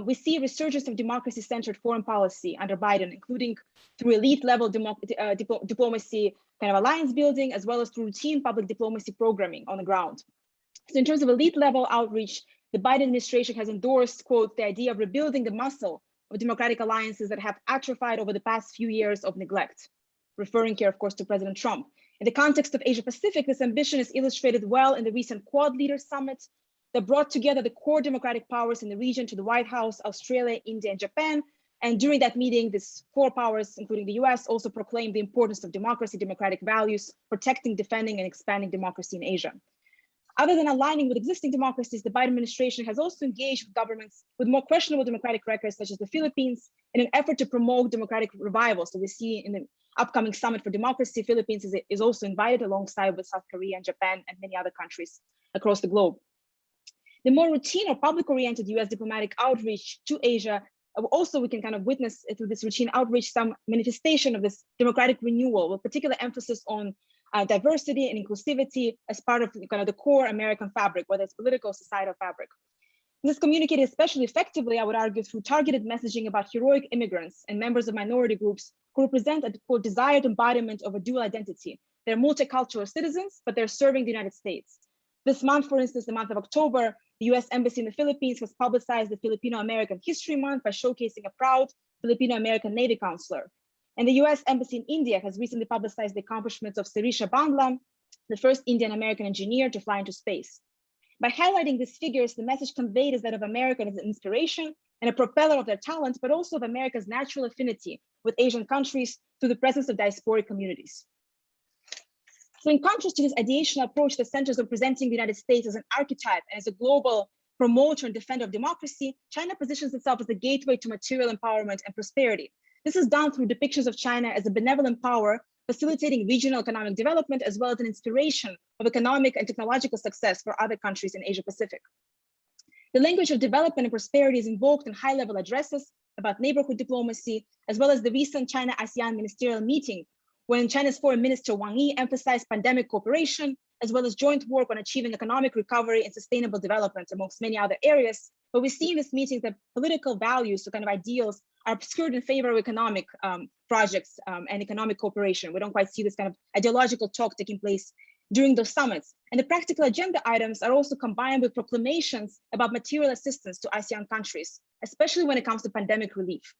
we see a resurgence of democracy-centered foreign policy under Biden, including through elite-level diplomacy, kind of alliance building, as well as through routine public diplomacy programming on the ground. So in terms of elite-level outreach, the Biden administration has endorsed, quote, the idea of rebuilding the muscle of democratic alliances that have atrophied over the past few years of neglect, referring here, of course, to President Trump. In the context of Asia Pacific, this ambition is illustrated well in the recent Quad Leaders Summit that brought together the core democratic powers in the region to the White House, Australia, India, and Japan. And during that meeting, these four powers, including the US, also proclaimed the importance of democracy, democratic values, protecting, defending, and expanding democracy in Asia. Other than aligning with existing democracies, the Biden administration has also engaged with governments with more questionable democratic records, such as the Philippines, in an effort to promote democratic revival. So we see in the upcoming Summit for Democracy, Philippines is also invited alongside with South Korea and Japan and many other countries across the globe. The more routine or public-oriented US diplomatic outreach to Asia, also we can kind of witness through this routine outreach some manifestation of this democratic renewal, with particular emphasis on diversity and inclusivity as part of kind of the core American fabric, whether it's political or societal fabric. This is communicated especially effectively, I would argue, through targeted messaging about heroic immigrants and members of minority groups who represent a quote, desired embodiment of a dual identity. They're multicultural citizens, but they're serving the United States. This month, for instance, the month of October, the US Embassy in the Philippines has publicized the Filipino-American History Month by showcasing a proud Filipino-American Navy counselor. And the US Embassy in India has recently publicized the accomplishments of Sirisha Bandla, the first Indian-American engineer to fly into space. By highlighting these figures, the message conveyed is that of America as an inspiration and a propeller of their talents, but also of America's natural affinity with Asian countries through the presence of diasporic communities. So in contrast to this ideational approach that centers on presenting the United States as an archetype and as a global promoter and defender of democracy, China positions itself as a gateway to material empowerment and prosperity. This is done through depictions of China as a benevolent power, facilitating regional economic development, as well as an inspiration of economic and technological success for other countries in Asia Pacific. The language of development and prosperity is invoked in high-level addresses about neighborhood diplomacy, as well as the recent China-ASEAN ministerial meeting, when China's Foreign Minister Wang Yi emphasized pandemic cooperation, as well as joint work on achieving economic recovery and sustainable development, amongst many other areas. But we see in this meeting that political values, so kind of ideals, are obscured in favor of economic projects and economic cooperation. We don't quite see this kind of ideological talk taking place during those summits. And the practical agenda items are also combined with proclamations about material assistance to ASEAN countries, especially when it comes to pandemic relief.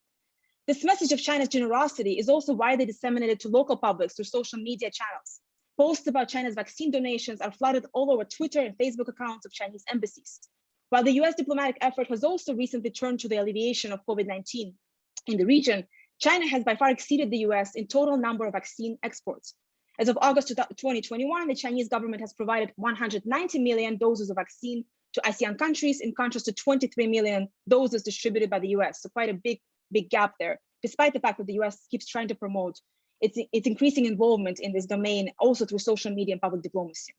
This message of China's generosity is also widely disseminated to local publics through social media channels. Posts about China's vaccine donations are flooded all over Twitter and Facebook accounts of Chinese embassies. While the US diplomatic effort has also recently turned to the alleviation of COVID-19 in the region, China has by far exceeded the US in total number of vaccine exports. As of August 2021, the Chinese government has provided 190 million doses of vaccine to ASEAN countries, in contrast to 23 million doses distributed by the US. So quite a big gap there, despite the fact that the US keeps trying to promote its increasing involvement in this domain, also through social media and public diplomacy.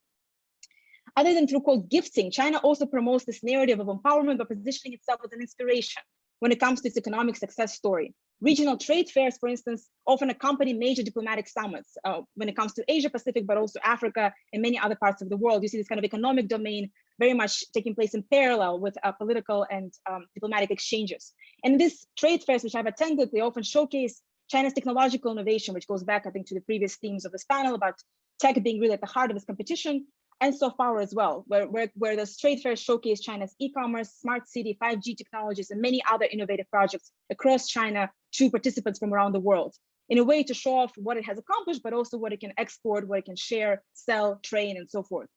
Other than through quote gifting, China also promotes this narrative of empowerment by positioning itself as an inspiration when it comes to its economic success story. Regional trade fairs, for instance, often accompany major diplomatic summits when it comes to Asia Pacific, but also Africa and many other parts of the world. You see this kind of economic domain very much taking place in parallel with political and diplomatic exchanges. And these trade fairs, which I've attended, they often showcase China's technological innovation, which goes back, I think, to the previous themes of this panel about tech being really at the heart of this competition, and soft power as well, where the trade fairs showcase China's e-commerce, smart city, 5G technologies, and many other innovative projects across China to participants from around the world, in a way to show off what it has accomplished, but also what it can export, what it can share, sell, train, and so forth.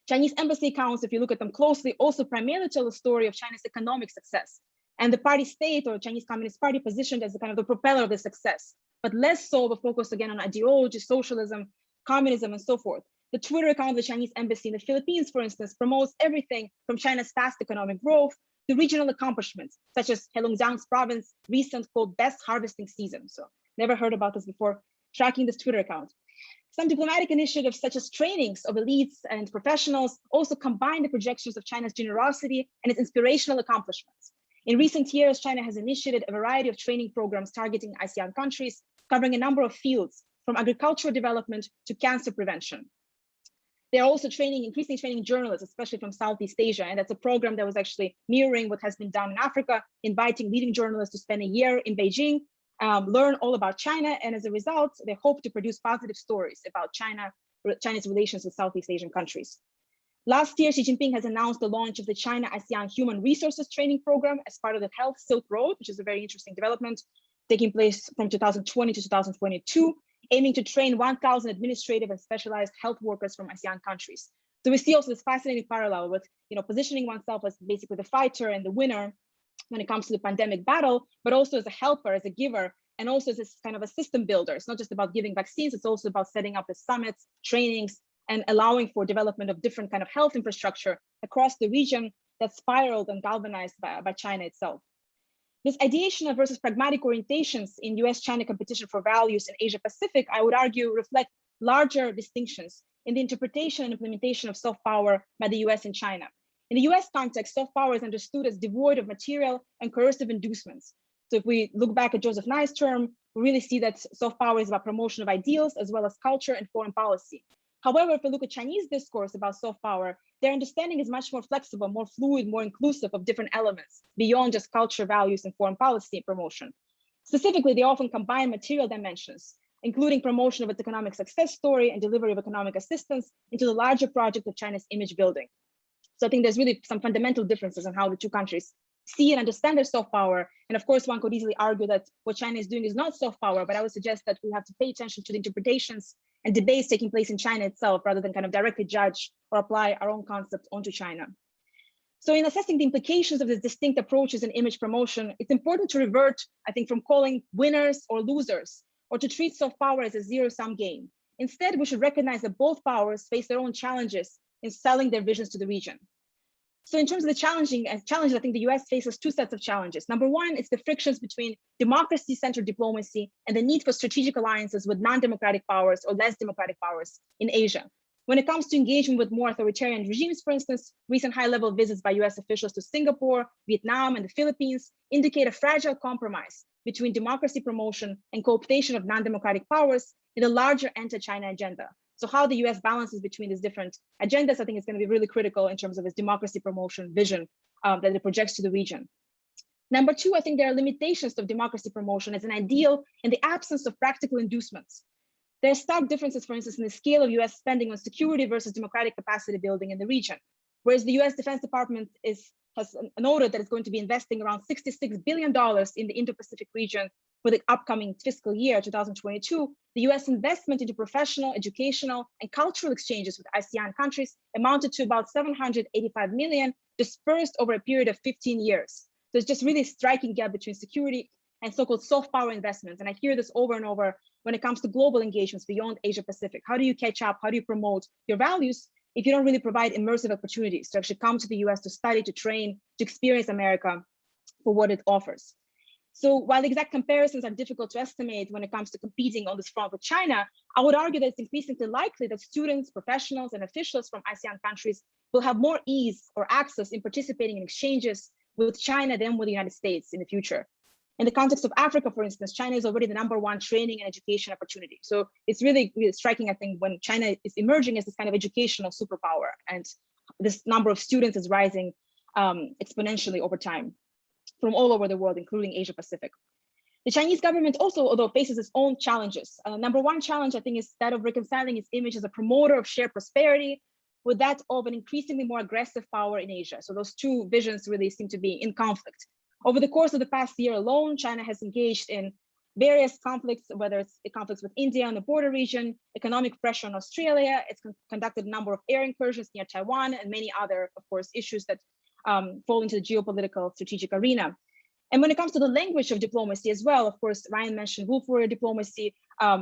Chinese embassy accounts, if you look at them closely, also primarily tell the story of China's economic success, and the party state or Chinese Communist Party positioned as the kind of the propeller of the success, but less so the focus again on ideology, socialism, communism, and so forth. The Twitter account of the Chinese embassy in the Philippines, for instance, promotes everything from China's fast economic growth to regional accomplishments, such as Heilongjiang's province recent quote best harvesting season. So never heard about this before, tracking this Twitter account. Some diplomatic initiatives such as trainings of elites and professionals also combine the projections of China's generosity and its inspirational accomplishments. In recent years, China has initiated a variety of training programs targeting ASEAN countries, covering a number of fields, from agricultural development to cancer prevention. They're also increasingly training journalists, especially from Southeast Asia. And that's a program that was actually mirroring what has been done in Africa, inviting leading journalists to spend a year in Beijing, learn all about China. And as a result, they hope to produce positive stories about China's relations with Southeast Asian countries. Last year, Xi Jinping has announced the launch of the China-ASEAN Human Resources Training Program as part of the Health Silk Road, which is a very interesting development taking place from 2020 to 2022. Aiming to train 1,000 administrative and specialized health workers from ASEAN countries. So we see also this fascinating parallel with positioning oneself as basically the fighter and the winner when it comes to the pandemic battle, but also as a helper, as a giver, and also as this kind of a system builder. It's not just about giving vaccines, it's also about setting up the summits, trainings, and allowing for development of different kind of health infrastructure across the region that spiraled and galvanized by China itself. This ideational versus pragmatic orientations in US-China competition for values in Asia-Pacific, I would argue, reflect larger distinctions in the interpretation and implementation of soft power by the US and China. In the US context, soft power is understood as devoid of material and coercive inducements. So if we look back at Joseph Nye's term, we really see that soft power is about promotion of ideals as well as culture and foreign policy. However, if we look at Chinese discourse about soft power, their understanding is much more flexible, more fluid, more inclusive of different elements beyond just culture, values, and foreign policy promotion. Specifically, they often combine material dimensions, including promotion of its economic success story and delivery of economic assistance into the larger project of China's image building. So I think there's really some fundamental differences in how the two countries see and understand their soft power. And of course, one could easily argue that what China is doing is not soft power, but I would suggest that we have to pay attention to the interpretations and debates taking place in China itself, rather than kind of directly judge or apply our own concepts onto China. So in assessing the implications of these distinct approaches in image promotion, it's important to revert, I think, from calling winners or losers, or to treat soft power as a zero-sum game. Instead, we should recognize that both powers face their own challenges in selling their visions to the region. So in terms of the challenges, I think the US faces two sets of challenges. Number one, it's the frictions between democracy-centered diplomacy and the need for strategic alliances with non-democratic powers or less democratic powers in Asia. When it comes to engagement with more authoritarian regimes, for instance, recent high-level visits by US officials to Singapore, Vietnam, and the Philippines indicate a fragile compromise between democracy promotion and co-optation of non-democratic powers in a larger anti-China agenda. So how the US balances between these different agendas, I think is going to be really critical in terms of its democracy promotion vision that it projects to the region. Number two, I think there are limitations of democracy promotion as an ideal in the absence of practical inducements. There are stark differences, for instance, in the scale of US spending on security versus democratic capacity building in the region. Whereas the US Defense Department has noted that it's going to be investing around $66 billion in the Indo-Pacific region for the upcoming fiscal year, 2022, the US investment into professional, educational, and cultural exchanges with ASEAN countries amounted to about $785 million, dispersed over a period of 15 years. So it's just really a striking gap between security and so-called soft power investments. And I hear this over and over when it comes to global engagements beyond Asia Pacific. How do you catch up? How do you promote your values if you don't really provide immersive opportunities to actually come to the US to study, to train, to experience America for what it offers? So while the exact comparisons are difficult to estimate when it comes to competing on this front with China, I would argue that it's increasingly likely that students, professionals, and officials from ASEAN countries will have more ease or access in participating in exchanges with China than with the United States in the future. In the context of Africa, for instance, China is already the #1 training and education opportunity. So it's really, really striking, I think, when China is emerging as this kind of educational superpower, and this number of students is rising exponentially over time from all over the world, including Asia Pacific. The Chinese government also, although faces its own challenges. #1 challenge, I think, is that of reconciling its image as a promoter of shared prosperity with that of an increasingly more aggressive power in Asia. So those two visions really seem to be in conflict. Over the course of the past year alone, China has engaged in various conflicts, whether it's conflicts with India in the border region, economic pressure on Australia, it's conducted a number of air incursions near Taiwan, and many other, of course, issues that fall into the geopolitical strategic arena. And when it comes to the language of diplomacy as well, of course, Ryan mentioned wolf warrior diplomacy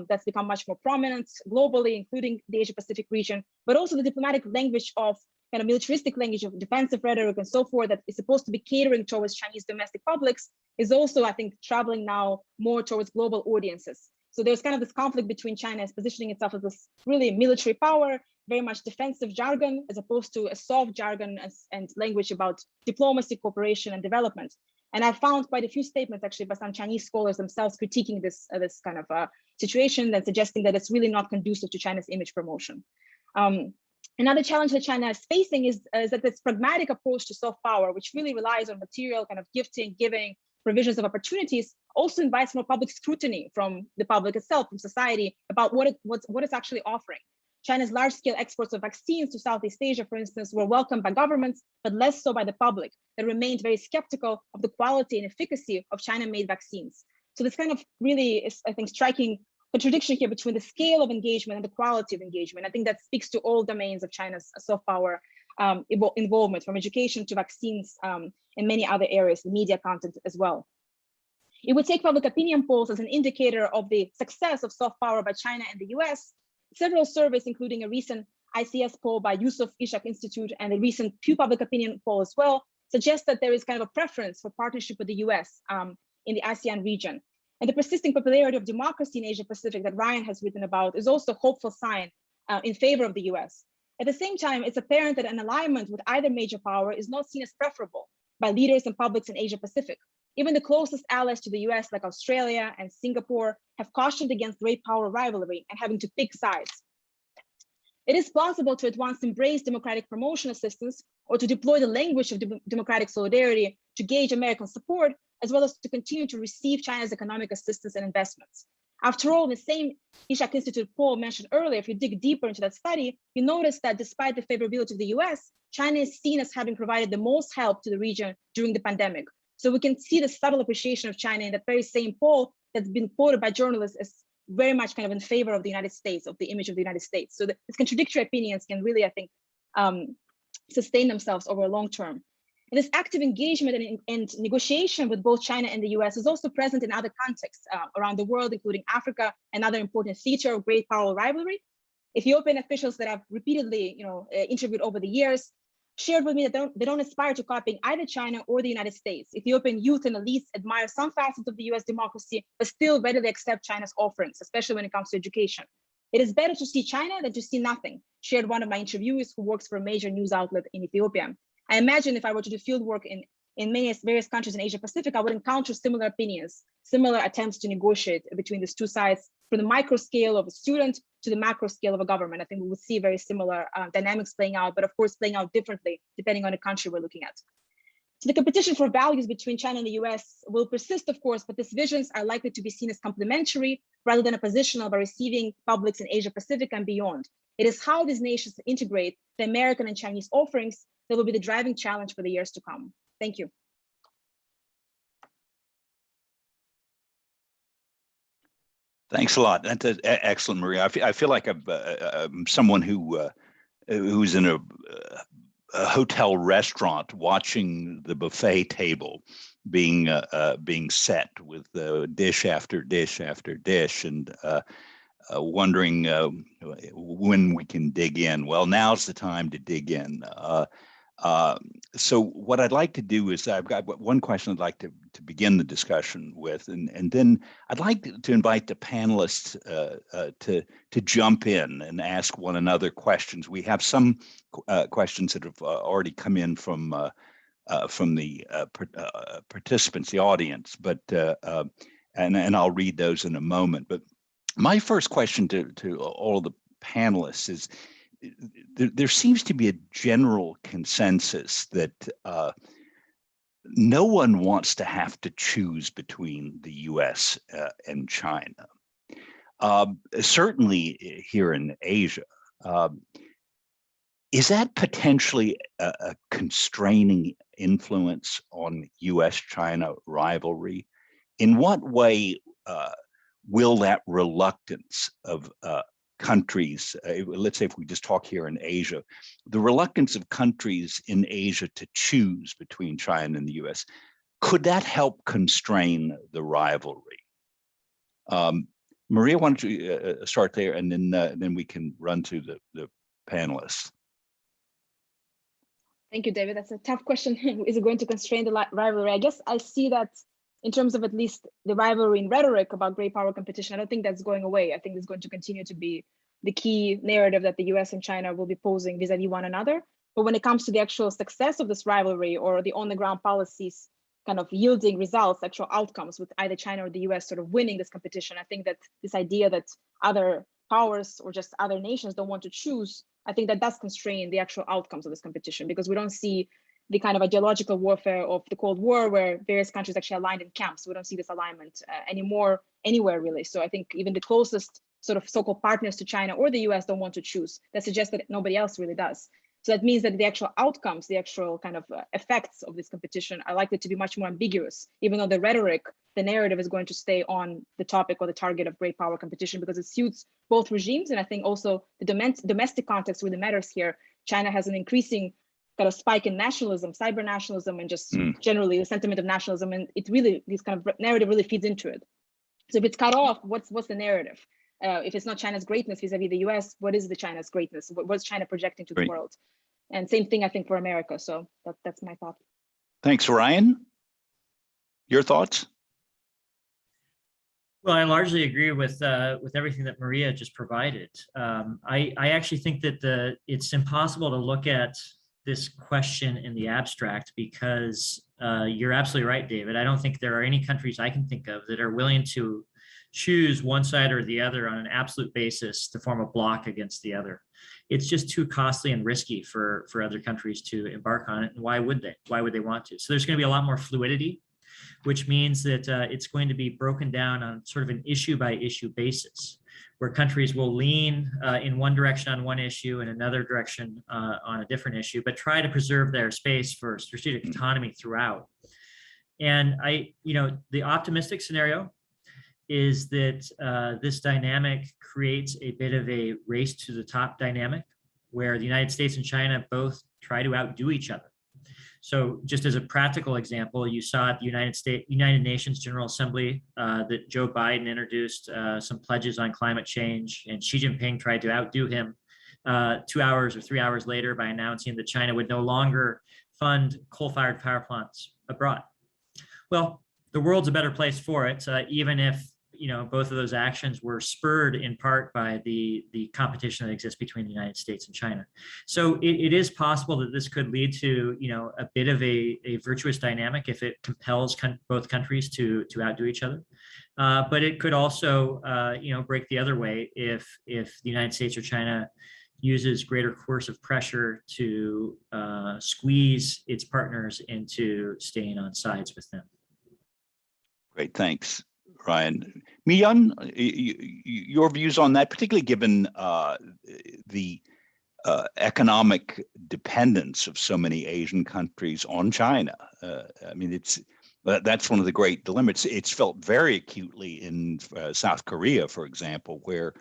that's become much more prominent globally, including the Asia Pacific region, but also the diplomatic language of kind of militaristic language of defensive rhetoric and so forth that is supposed to be catering towards Chinese domestic publics is also, I think, traveling now more towards global audiences. So there's kind of this conflict between China positioning itself as this really military power, very much defensive jargon, as opposed to a soft jargon and language about diplomacy, cooperation, and development. And I found quite a few statements actually by some Chinese scholars themselves critiquing this kind of situation and suggesting that it's really not conducive to China's image promotion. Another challenge that China is facing is that this pragmatic approach to soft power, which really relies on material kind of gifting, giving, provisions of opportunities, also invites more public scrutiny from the public itself, from society, about what it's actually offering. China's large-scale exports of vaccines to Southeast Asia, for instance, were welcomed by governments, but less so by the public, that remained very skeptical of the quality and efficacy of China-made vaccines. So this kind of really is, I think, striking contradiction here between the scale of engagement and the quality of engagement. I think that speaks to all domains of China's soft power involvement, from education to vaccines and many other areas, the media content as well. It would take public opinion polls as an indicator of the success of soft power by China and the US. Several surveys, including a recent ICS poll by Yusof Ishak Institute and a recent Pew Public Opinion poll as well, suggest that there is kind of a preference for partnership with the US in the ASEAN region. And the persisting popularity of democracy in Asia Pacific that Ryan has written about is also a hopeful sign in favor of the US. At the same time, it's apparent that an alignment with either major power is not seen as preferable by leaders and publics in Asia Pacific. Even the closest allies to the US, like Australia and Singapore, have cautioned against great power rivalry and having to pick sides. It is plausible to at once embrace democratic promotion assistance or to deploy the language of democratic solidarity to gauge American support, as well as to continue to receive China's economic assistance and investments. After all, the same Ishak Institute poll mentioned earlier, if you dig deeper into that study, you notice that despite the favorability of the US, China is seen as having provided the most help to the region during the pandemic. So we can see the subtle appreciation of China in that very same poll that's been quoted by journalists as very much kind of in favor of the United States, of the image of the United States. So these contradictory opinions can really, I think, sustain themselves over a long term. And this active engagement and negotiation with both China and the US is also present in other contexts around the world, including Africa, another important feature of great power rivalry. Ethiopian officials that I've repeatedly interviewed over the years shared with me that they don't aspire to copying either China or the United States. Ethiopian youth and elites admire some facets of the US democracy, but still readily accept China's offerings, especially when it comes to education. It is better to see China than to see nothing. shared one of my interviewees who works for a major news outlet in Ethiopia. I imagine if I were to do field work in many various countries in Asia Pacific, I would encounter similar opinions, similar attempts to negotiate between these two sides, from the micro scale of a student to the macro scale of a government. I think we would see very similar dynamics playing out, but of course playing out differently depending on the country we're looking at. So the competition for values between China and the US will persist, of course, but these visions are likely to be seen as complementary rather than oppositional by receiving publics in Asia Pacific and beyond. It is how these nations integrate the American and Chinese offerings that will be the driving challenge for the years to come. Thank you.
Thanks a lot. That's excellent, Maria. I feel like I'm someone who's in a hotel restaurant watching the buffet table being set with dish after dish after dish, and wondering when we can dig in. Well, now's the time to dig in. So what I'd like to do is, I've got one question I'd like to begin the discussion with, and then I'd like to invite the panelists to jump in and ask one another questions. We have some questions that have already come in from the participants, the audience, but and I'll read those in a moment. But my first question to all of the panelists is, there seems to be a general consensus that no one wants to have to choose between the US and China. Certainly here in Asia. Is that potentially a constraining influence on US-China rivalry? In what way will that reluctance of countries, let's say if we just talk here in Asia, the reluctance of countries in Asia to choose between China and the US, could that help constrain the rivalry? Maria, why don't you start there, and then we can run to the panelists.
Thank you, David. That's a tough question. Is it going to constrain the rivalry? I guess I see that in terms of at least the rivalry in rhetoric about great power competition. I don't think that's going away. I think it's going to continue to be the key narrative that the US and China will be posing vis-a-vis one another. But when it comes to the actual success of this rivalry, or the on-the-ground policies kind of yielding results, actual outcomes, with either China or the US sort of winning this competition, I think that this idea that other powers or just other nations don't want to choose, I think that does constrain the actual outcomes of this competition, because we don't see the kind of ideological warfare of the Cold War where various countries actually aligned in camps. We don't see this alignment anymore anywhere, really. So I think even the closest sort of so-called partners to China or the US don't want to choose. That suggests that nobody else really does. So that means that the actual outcomes, the actual kind of effects of this competition are likely to be much more ambiguous, even though the rhetoric, the narrative is going to stay on the topic or the target of great power competition, because it suits both regimes. And I think also the domestic context really matters here. China has an increasing kind of spike in nationalism, cyber nationalism, and just generally the sentiment of nationalism. And it really, this kind of narrative really feeds into it. So if it's cut off, what's the narrative? If it's not China's greatness vis-a-vis the US, what is the China's greatness? What's China projecting to the world? And same thing, I think, for America. So that's my thought.
Thanks, Ryan. Your thoughts?
Well, I largely agree with everything that Maria just provided. I actually think that it's impossible to look at this question in the abstract, because you're absolutely right, David. I don't think there are any countries I can think of that are willing to choose one side or the other on an absolute basis to form a bloc against the other. It's just too costly and risky for other countries to embark on it. And why would they? Why would they want to? So there's going to be a lot more fluidity, which means that it's going to be broken down on sort of an issue by issue basis, where countries will lean in one direction on one issue and another direction on a different issue, but try to preserve their space for strategic autonomy throughout. And the optimistic scenario is that this dynamic creates a bit of a race to the top dynamic, where the United States and China both try to outdo each other. So just as a practical example, you saw at the United Nations General Assembly that Joe Biden introduced some pledges on climate change, and Xi Jinping tried to outdo him 2 hours or 3 hours later by announcing that China would no longer fund coal-fired power plants abroad. Well, the world's a better place for it, even if both of those actions were spurred in part by the competition that exists between the United States and China. So it is possible that this could lead to, a bit of a virtuous dynamic if it compels both countries to outdo each other. But it could also, break the other way if the United States or China uses greater coercive pressure to squeeze its partners into staying on sides with them.
Great, thanks, Ryan. Miyeon, your views on that, particularly given the economic dependence of so many Asian countries on China. I mean, that's one of the great dilemmas. It's felt very acutely in South Korea, for example, where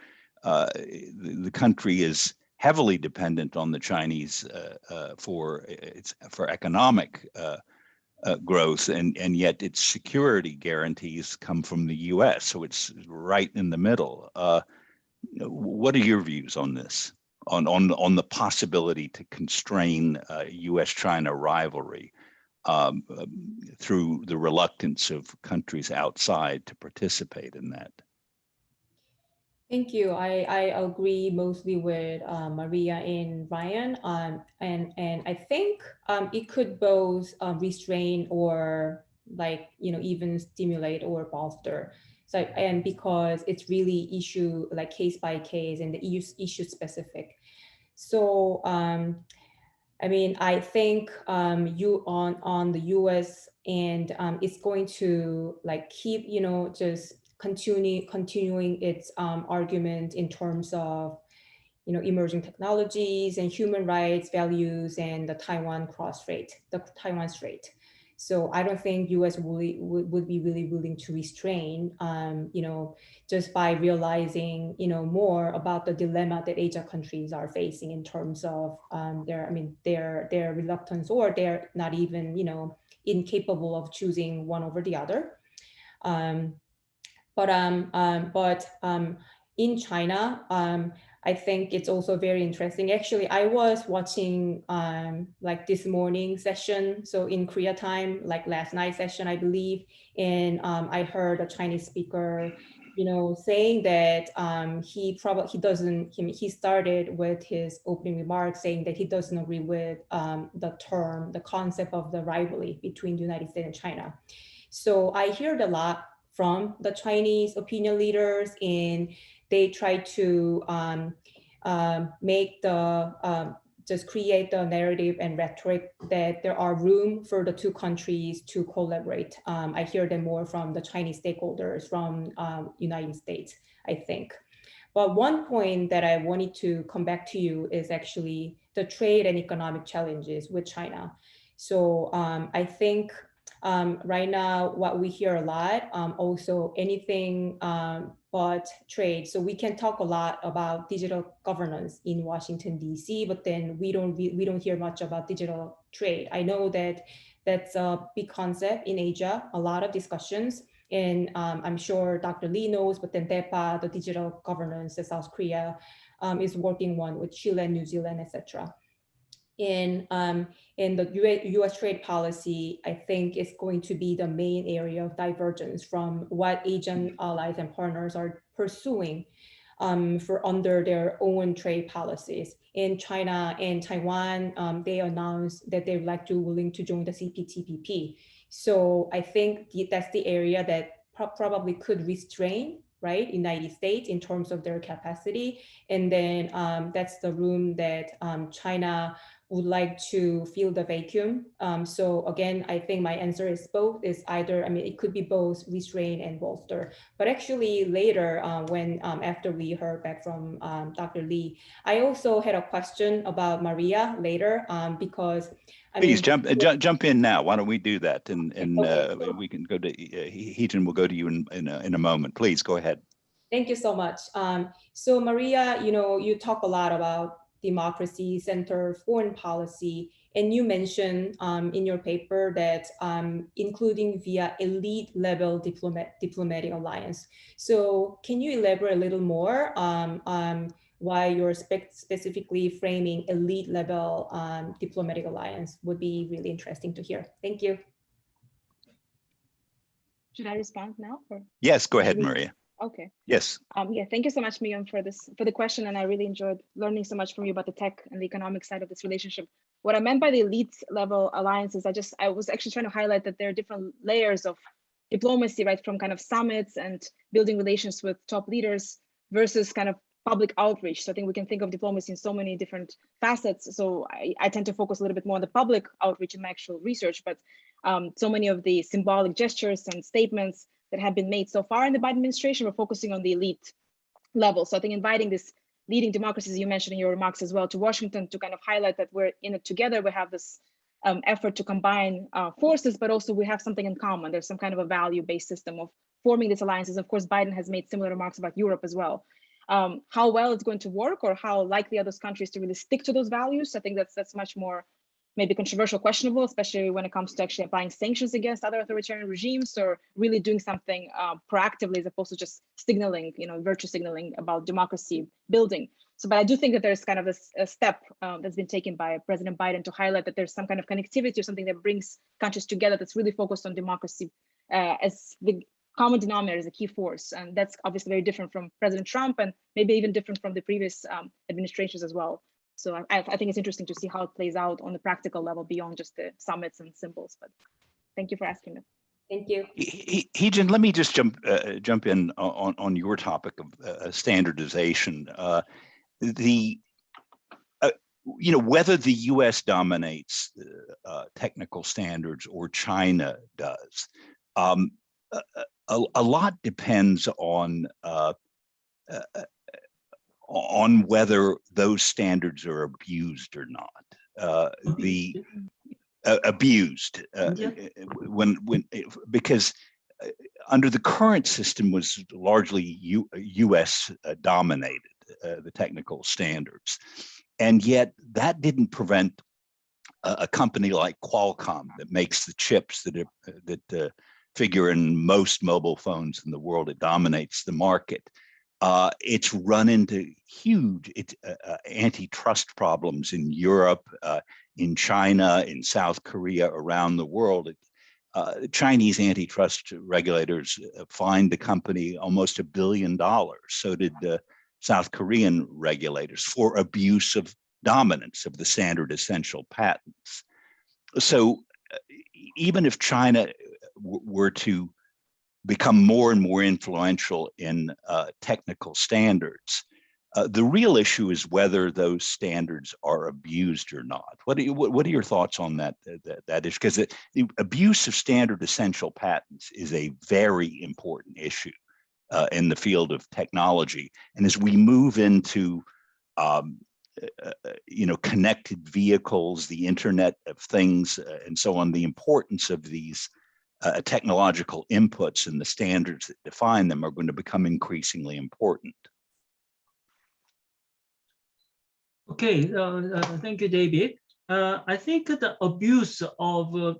the country is heavily dependent on the Chinese for economic growth, and yet its security guarantees come from the U.S., so it's right in the middle. What are your views on this, on the possibility to constrain U.S.-China rivalry through the reluctance of countries outside to participate in that?
Thank you. I agree mostly with Maria and Ryan, and I think it could both restrain or even stimulate or bolster. So, and because it's really issue case by case and the issue specific. So I mean, I think on the U.S. and it's going to keep just continuing its argument in terms of emerging technologies and human rights values and the Taiwan Strait. So I don't think U.S. would be really willing to restrain, just by realizing more about the dilemma that Asia countries are facing in terms of their reluctance, or they're not even incapable of choosing one over the other. But in China, I think it's also very interesting. Actually, I was watching this morning session, so in Korea time, last night session, I believe, and I heard a Chinese speaker, saying that he started with his opening remarks saying that he doesn't agree with the concept of the rivalry between the United States and China. So I heard a lot from the Chinese opinion leaders, and they try to just create the narrative and rhetoric that there are room for the two countries to collaborate. I hear them more from the Chinese stakeholders from United States, I think. But one point that I wanted to come back to you is actually the trade and economic challenges with China. So I think right now, what we hear a lot, also anything but trade. So we can talk a lot about digital governance in Washington, D.C., but then we don't hear much about digital trade. I know that that's a big concept in Asia, a lot of discussions, and I'm sure Dr. Lee knows, but then DEPA, the digital governance that South Korea is working on with Chile, New Zealand, etc. In the U.S. trade policy, I think is going to be the main area of divergence from what Asian allies and partners are pursuing for under their own trade policies. In China and Taiwan, they announced that they're willing to join the CPTPP. So I think that's the area that probably could restrain, right, United States in terms of their capacity. And then that's the room that China would like to fill the vacuum. So again, I think my answer is both, is either, it could be both restrain and bolster. But actually later, after we heard back from Dr. Lee, I also had a question about Maria later, because
Please jump in now. Why don't we do that? And
okay.
We can go to Heejin. We'll go to you in a moment. Please go ahead.
Thank you so much. So Maria, you talk a lot about democracy-centered foreign policy, and you mentioned in your paper that including via elite-level diplomatic alliance. So can you elaborate a little more why you're specifically framing elite-level diplomatic alliance? Would be really interesting to hear. Thank you.
Should I respond now? Or?
Yes, go ahead, Maria.
Okay.
Yes.
Yeah, thank you so much, Miyeon, for the question. And I really enjoyed learning so much from you about the tech and the economic side of this relationship. What I meant by the elite level alliances, I was actually trying to highlight that there are different layers of diplomacy, right? From kind of summits and building relations with top leaders versus kind of public outreach. So I think we can think of diplomacy in so many different facets. So I tend to focus a little bit more on the public outreach in my actual research, but so many of the symbolic gestures and statements that have been made so far in the Biden administration, we're focusing on the elite level. So I think inviting this leading democracies you mentioned in your remarks as well to Washington to kind of highlight that we're in it together. We have this effort to combine forces, but also we have something in common. There's some kind of a value-based system of forming these alliances. Of course, Biden has made similar remarks about Europe as well. How well it's going to work or how likely are those countries to really stick to those values? I think that's much more maybe controversial, questionable, especially when it comes to actually applying sanctions against other authoritarian regimes or really doing something proactively as opposed to just signaling, virtue signaling about democracy building. So, but I do think that there's kind of a step that's been taken by President Biden to highlight that there's some kind of connectivity or something that brings countries together that's really focused on democracy as the common denominator, as a key force. And that's obviously very different from President Trump and maybe even different from the previous administrations as well. So I think it's interesting to see how it plays out on the practical level beyond just the summits and symbols. But thank you for asking that.
Thank you.
Heejin, let me just jump in on your topic of standardization. Whether the U.S. dominates technical standards or China does, a lot depends on whether those standards are abused or not. Because under the current system was largely U.S. dominated, the technical standards, and yet that didn't prevent a company like Qualcomm that makes the chips that figure in most mobile phones in the world. It dominates the market. It's run into huge antitrust problems in Europe, in China, in South Korea, around the world. Chinese antitrust regulators fined the company almost $1 billion. So did South Korean regulators for abuse of dominance of the standard essential patents. So even if China were to become more and more influential in technical standards, the real issue is whether those standards are abused or not. What are your thoughts on that issue? Because the abuse of standard essential patents is a very important issue in the field of technology. And as we move into connected vehicles, the Internet of Things, and so on, the importance of these technological inputs and the standards that define them are going to become increasingly important.
Okay, thank you, David. I think the abuse of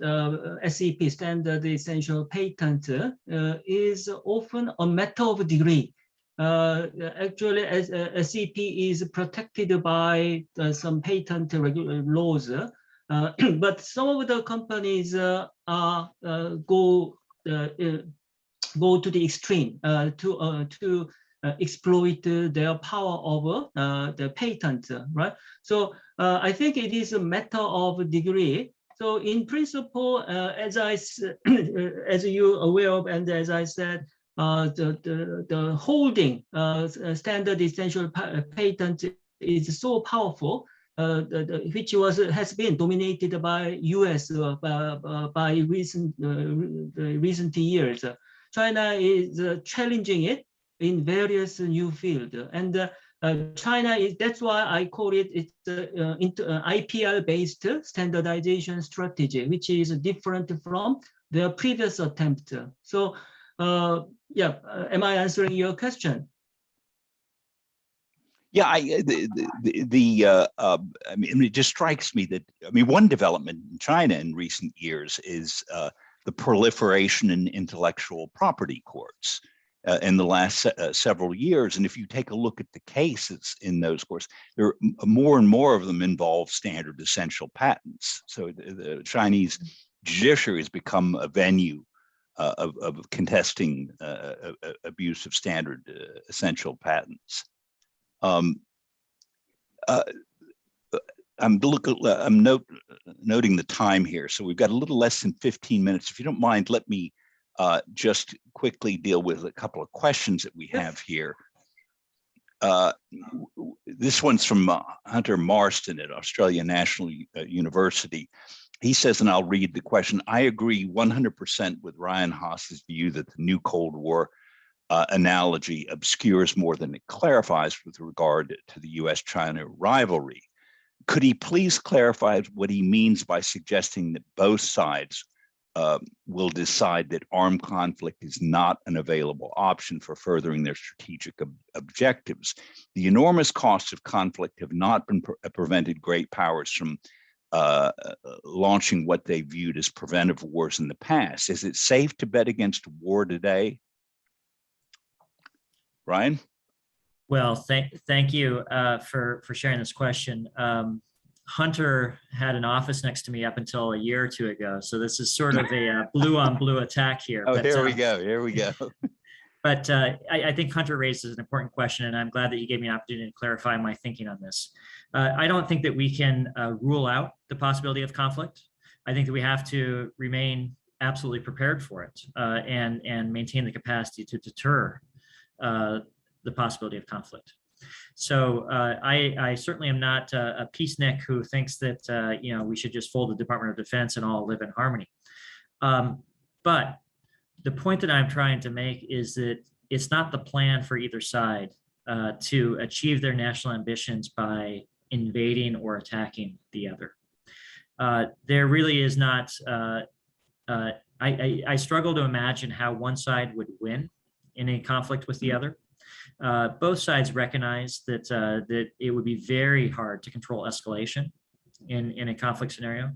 SEP, standard essential patent, is often a matter of degree. Actually, as SEP is protected by some patent laws, but some of the companies go to the extreme to exploit their power over the patent, right? So I think it is a matter of degree. So in principle, as you're aware of, and as I said, the holding standard essential patent is so powerful, which has been dominated by U.S. By recent years. China is challenging it in various new fields, and China is. That's why I call it's IPR-based standardization strategy, which is different from their previous attempt. So, yeah, am I answering your question?
Yeah, I mean, it just strikes me that, one development in China in recent years is the proliferation in intellectual property courts in the last several years. And if you take a look at the cases in those courts, there are more and more of them involve standard essential patents. So the Chinese judiciary has become a venue of contesting abuse of standard essential patents. I'm noting the time here, so we've got a little less than 15 minutes. If you don't mind, let me just quickly deal with a couple of questions that we have here. This one's from Hunter Marston at Australia National University. He says, and I'll read the question, I agree 100% with Ryan Haas's view that the new Cold War analogy obscures more than it clarifies with regard to the US-China rivalry. Could he please clarify what he means by suggesting that both sides will decide that armed conflict is not an available option for furthering their strategic objectives? The enormous costs of conflict have not prevented great powers from launching what they viewed as preventive wars in the past. Is it safe to bet against war today? Ryan?
Well, thank you for sharing this question. Hunter had an office next to me up until a year or two ago, so this is sort of a blue on blue attack here.
Oh, here we go. Here we go.
But I think Hunter raises an important question, and I'm glad that he gave me an opportunity to clarify my thinking on this. I don't think that we can rule out the possibility of conflict. I think that we have to remain absolutely prepared for it and maintain the capacity to deter the possibility of conflict. So I certainly am not a peacenik who thinks that we should just fold the Department of Defense and all live in harmony. But the point that I'm trying to make is that it's not the plan for either side to achieve their national ambitions by invading or attacking the other. There really is not, I struggle to imagine how one side would win in a conflict with the other. Both sides recognize that that it would be very hard to control escalation in a conflict scenario.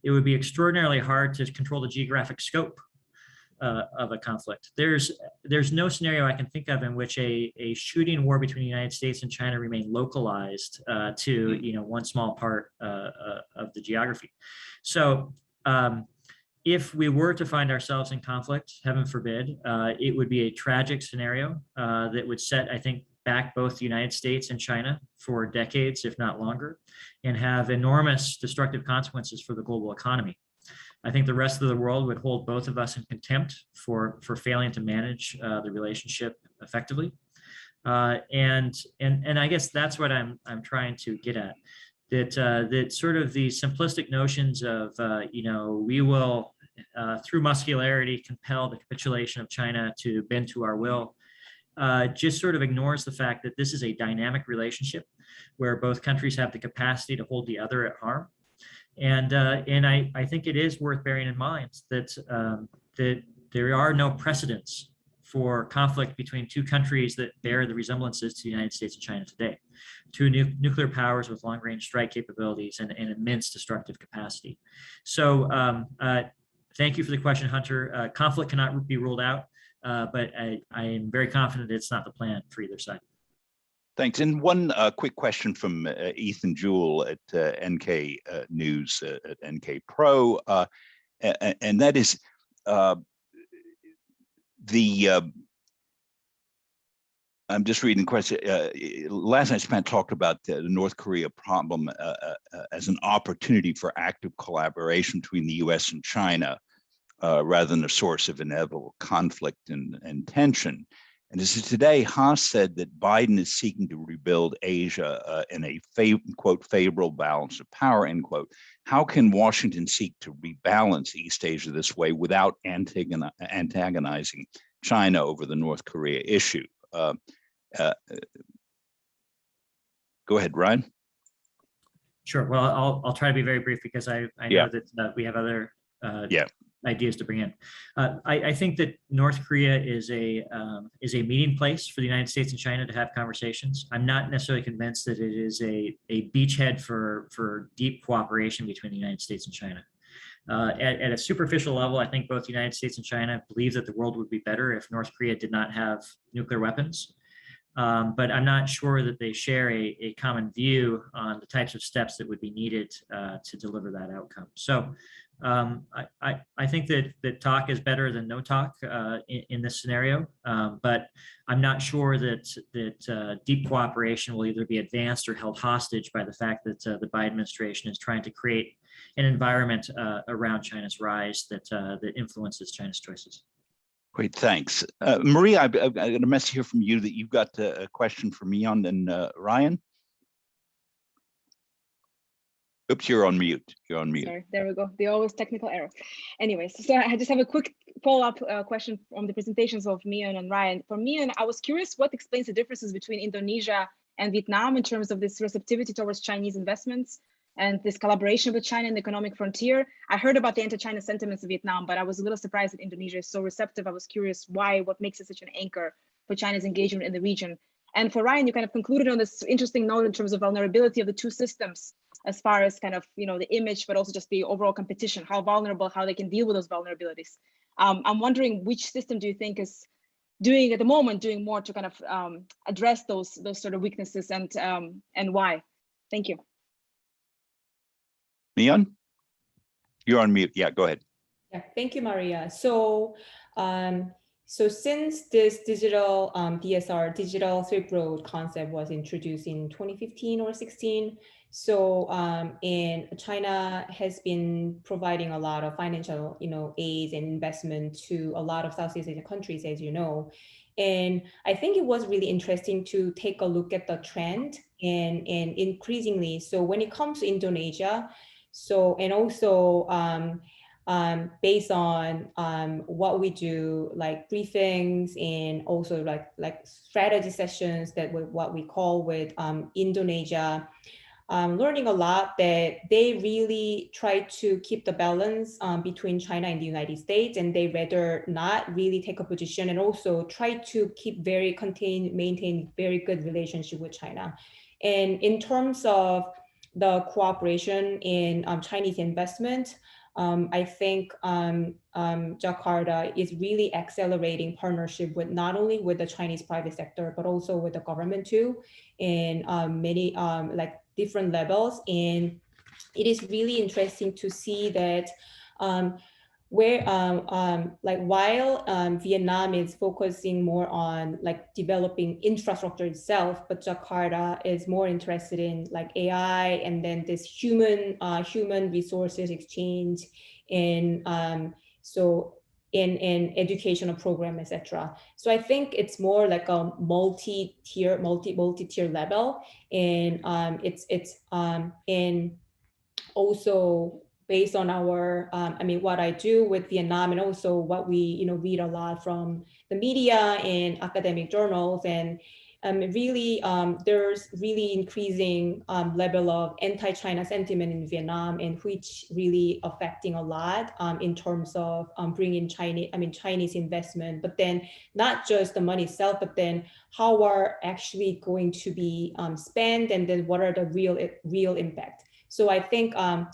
It would be extraordinarily hard to control the geographic scope of a conflict. There's no scenario I can think of in which a shooting war between the United States and China remain localized to one small part of the geography. So if we were to find ourselves in conflict, heaven forbid, it would be a tragic scenario that would set, I think, back both the United States and China for decades, if not longer, and have enormous destructive consequences for the global economy. I think the rest of the world would hold both of us in contempt for failing to manage the relationship effectively. And I guess that's what I'm trying to get at. That sort of the simplistic notions of we will through muscularity compel the capitulation of China to bend to our will just sort of ignores the fact that this is a dynamic relationship where both countries have the capacity to hold the other at harm. And I think it is worth bearing in mind that that there are no precedents for conflict between two countries that bear the resemblances to the United States and China today. Two nuclear powers with long-range strike capabilities and immense destructive capacity. So thank you for the question, Hunter. Conflict cannot be ruled out, but I am very confident it's not the plan for either side.
Thanks. And one quick question from Ethan Jewell at NK News at NK Pro, and that is I'm just reading the question. Last night, Span talked about the North Korea problem as an opportunity for active collaboration between the U.S. and China, rather than a source of inevitable conflict and tension. And as of today, Haas said that Biden is seeking to rebuild Asia in a quote favorable balance of power, end quote. How can Washington seek to rebalance East Asia this way without antagonizing China over the North Korea issue? Go ahead, Ryan.
Sure. Well, I'll try to be very brief because I know that we have other ideas to bring in. I think that North Korea is a meeting place for the United States and China to have conversations. I'm not necessarily convinced that it is a beachhead for deep cooperation between the United States and China. At a superficial level, I think both the United States and China believe that the world would be better if North Korea did not have nuclear weapons. But I'm not sure that they share a common view on the types of steps that would be needed to deliver that outcome. So I think that talk is better than no talk in this scenario, but I'm not sure that deep cooperation will either be advanced or held hostage by the fact that the Biden administration is trying to create an environment around China's rise that influences China's choices.
Great, thanks. Maria, I've got a message here from you that you've got a question for Miyeon and Ryan. Oops, you're on mute. You're on mute.
Sorry, there we go. The always technical error. Anyways, so I just have a quick follow-up question from the presentations of Miyeon and Ryan. For Miyeon, I was curious what explains the differences between Indonesia and Vietnam in terms of this receptivity towards Chinese investments and this collaboration with China in the economic frontier. I heard about the anti-China sentiments of Vietnam, but I was a little surprised that Indonesia is so receptive. I was curious why, what makes it such an anchor for China's engagement in the region. And for Ryan, you kind of concluded on this interesting note in terms of vulnerability of the two systems, as far as kind of, the image, but also just the overall competition, how vulnerable, how they can deal with those vulnerabilities. I'm wondering which system do you think is doing more to kind of address those sort of weaknesses and why? Thank you.
Miyeon, you're on mute. Yeah, go ahead.
Yeah, thank you, Maria. So, so since this digital DSR, Digital Silk Road concept was introduced in 2015 or 16, so in China has been providing a lot of financial, aid and investment to a lot of Southeast Asian countries, as you know. And I think it was really interesting to take a look at the trend and increasingly, so when it comes to Indonesia, so, and also based on what we do, like briefings and also like strategy sessions that what we call with Indonesia, learning a lot that they really try to keep the balance between China and the United States, and they rather not really take a position and also try to keep maintain very good relationship with China. And in terms of the cooperation in Chinese investment, I think Jakarta is really accelerating partnership with not only with the Chinese private sector, but also with the government too, in many like different levels. And it is really interesting to see that where like while Vietnam is focusing more on like developing infrastructure itself, but Jakarta is more interested in like AI and then this human resources exchange in so in educational program, etc. So I think it's more like a multi-tier level, and it's in also based on our, what I do with Vietnam and also what we, read a lot from the media and academic journals, and really there's really increasing level of anti-China sentiment in Vietnam, and which really affecting a lot in terms of bringing Chinese investment, but then not just the money itself, but then how are actually going to be spent, and then what are the real impact. So I think, I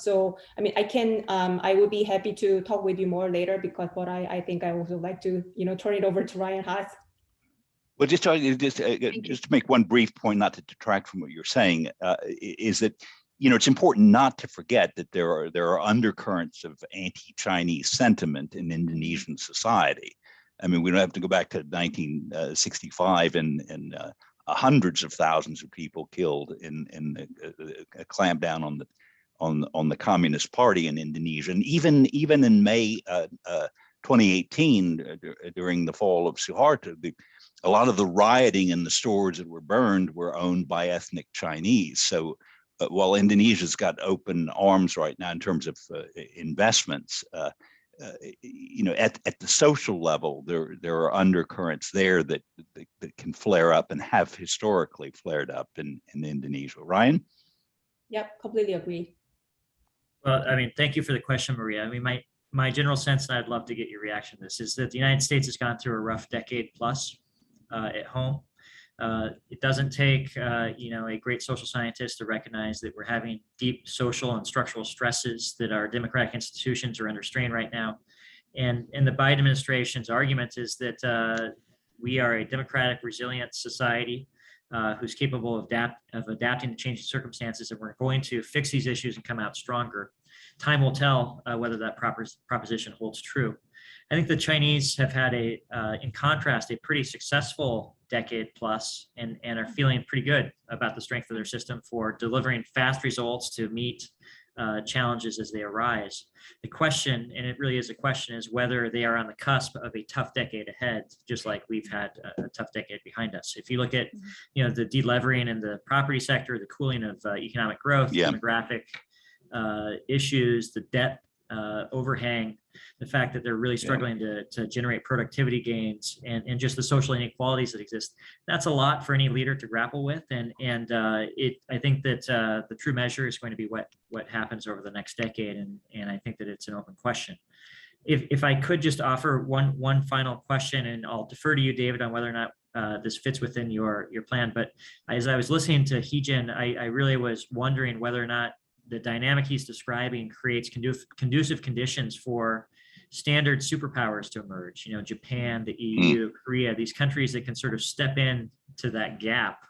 would be happy to talk with you more later, because what I think I also like to, turn it over to Ryan Haas.
Well, just to make one brief point, not to detract from what you're saying, is that, it's important not to forget that there are undercurrents of anti-Chinese sentiment in Indonesian society. I mean, we don't have to go back to 1965 and hundreds of thousands of people killed in a clampdown on the Communist Party in Indonesia, and even in May 2018, during the fall of Suharto, a lot of the rioting in the stores that were burned were owned by ethnic Chinese. So while Indonesia's got open arms right now in terms of investments, at the social level, there are undercurrents there that can flare up and have historically flared up in Indonesia. Ryan?
Yep, completely agree.
Well, thank you for the question, Maria. My general sense, and I'd love to get your reaction to this, is that the United States has gone through a rough decade plus at home. It doesn't take a great social scientist to recognize that we're having deep social and structural stresses, that our democratic institutions are under strain right now. And the Biden administration's argument is that we are a democratic, resilient society who's capable of adapting to changing circumstances, and we're going to fix these issues and come out stronger. time will tell whether that proposition holds true. I think the Chinese have had in contrast, a pretty successful decade plus, and are feeling pretty good about the strength of their system for delivering fast results to meet challenges as they arise. The question, and it really is a question, is whether they are on the cusp of a tough decade ahead, just like we've had a tough decade behind us. If you look at, the delevering in the property sector, the cooling of economic growth, demographic issues, the debt overhang, the fact that they're really struggling to generate productivity gains, and just the social inequalities that exist. That's a lot for any leader to grapple with. And I think that the true measure is going to be what happens over the next decade. And I think that it's an open question. If I could just offer one final question, and I'll defer to you, David, on whether or not this fits within your plan. But as I was listening to Heejin, I really was wondering whether or not the dynamic he's describing creates conducive conditions for standard superpowers to emerge. Japan, the EU, Korea, these countries that can sort of step in to that gap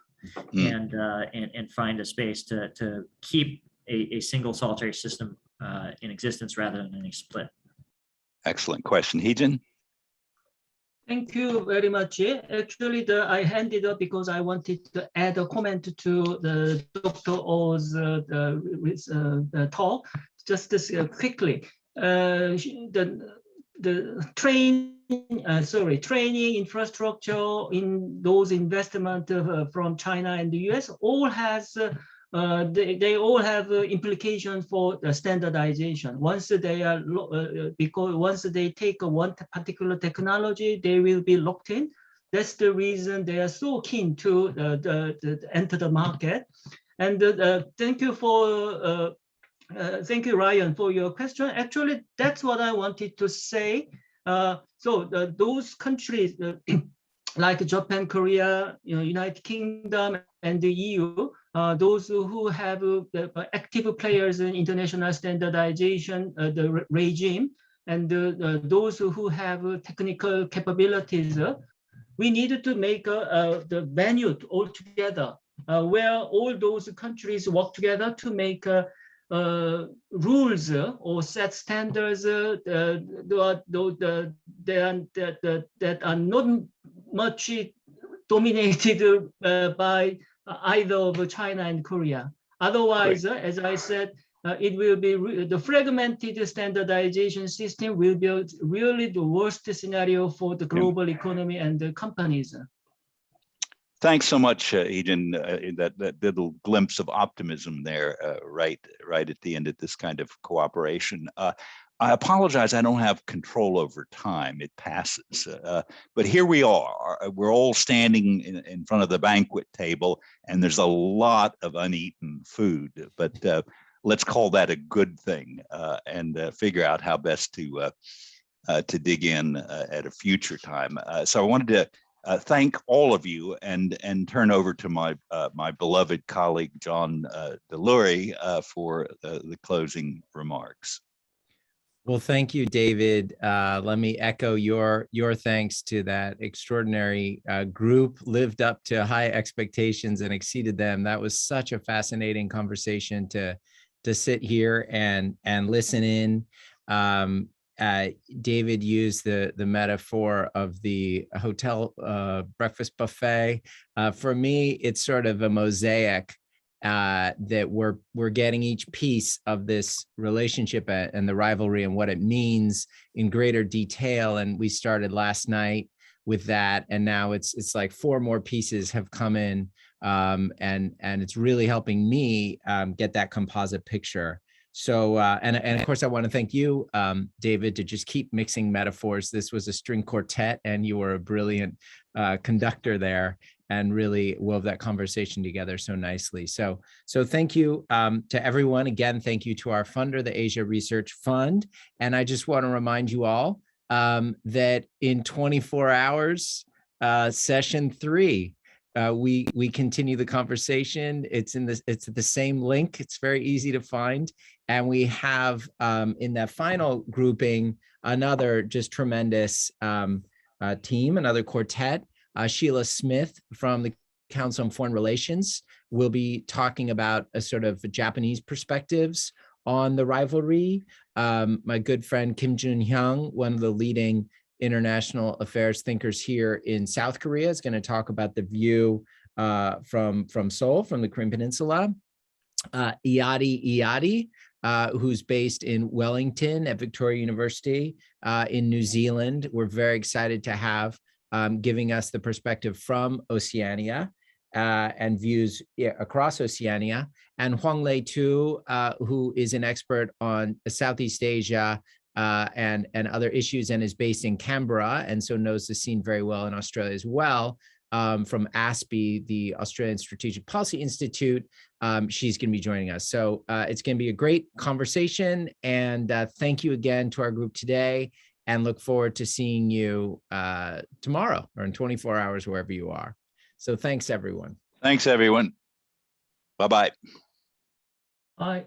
and find a space to keep a single solitary system in existence rather than any split.
Excellent question, Heejin.
Thank you very much. Actually, I handed up because I wanted to add a comment to the Dr. Oh's talk. Just quickly, the training infrastructure in those investment from China and the US all has they all have implications for the standardization. Once they are because once they take one particular technology, they will be locked in. That's the reason they are so keen to enter the market. And thank you, Ryan, for your question. Actually, that's what I wanted to say. Those countries like Japan, Korea, United Kingdom, and the EU, those who have active players in international standardization, the regime, and those who have technical capabilities, we needed to make the venue all together, where all those countries work together to make rules or set standards that are not much dominated by either of China and Korea. Otherwise, as I said, it will be the fragmented standardization system will be really the worst scenario for the global economy and the companies.
Thanks so much, Heejin. That little glimpse of optimism there, right at the end of this kind of cooperation. I apologize, I don't have control over time. It passes. But here we are. We're all standing in front of the banquet table, and there's a lot of uneaten food. But let's call that a good thing and figure out how best to dig in at a future time. So I wanted to thank all of you and turn over to my beloved colleague, John Delury, for the closing remarks.
Well, thank you, David. Let me echo your thanks to that extraordinary group, lived up to high expectations and exceeded them. That was such a fascinating conversation to sit here and listen in. David used the metaphor of the hotel breakfast buffet. For me, it's sort of a mosaic that we're getting each piece of this relationship and the rivalry and what it means in greater detail. And we started last night with that, and now it's like 4 more pieces have come in, and it's really helping me get that composite picture. So, and of course, I want to thank you, David, to just keep mixing metaphors. This was a string quartet, and you were a brilliant conductor there, and really wove that conversation together so nicely. So thank you to everyone. Again, thank you to our funder, the Asia Research Fund. And I just want to remind you all that in 24 hours, session 3, we continue the conversation. It's the same link. It's very easy to find. And we have in that final grouping, another just tremendous team, another quartet. Sheila Smith from the Council on Foreign Relations will be talking about a sort of Japanese perspectives on the rivalry. My good friend Kim Jun-hyung, one of the leading international affairs thinkers here in South Korea, is going to talk about the view from Seoul, from the Korean Peninsula. Iadi, who's based in Wellington at Victoria University in New Zealand. We're very excited to have giving us the perspective from Oceania and views across Oceania. And Huang Lei Tu, who is an expert on Southeast Asia and other issues, and is based in Canberra, and so knows the scene very well in Australia as well, from ASPI, the Australian Strategic Policy Institute. She's going to be joining us. So it's going to be a great conversation. And thank you again to our group today, and look forward to seeing you tomorrow or in 24 hours, wherever you are. So thanks, everyone.
Thanks, everyone. Bye-bye.
Bye.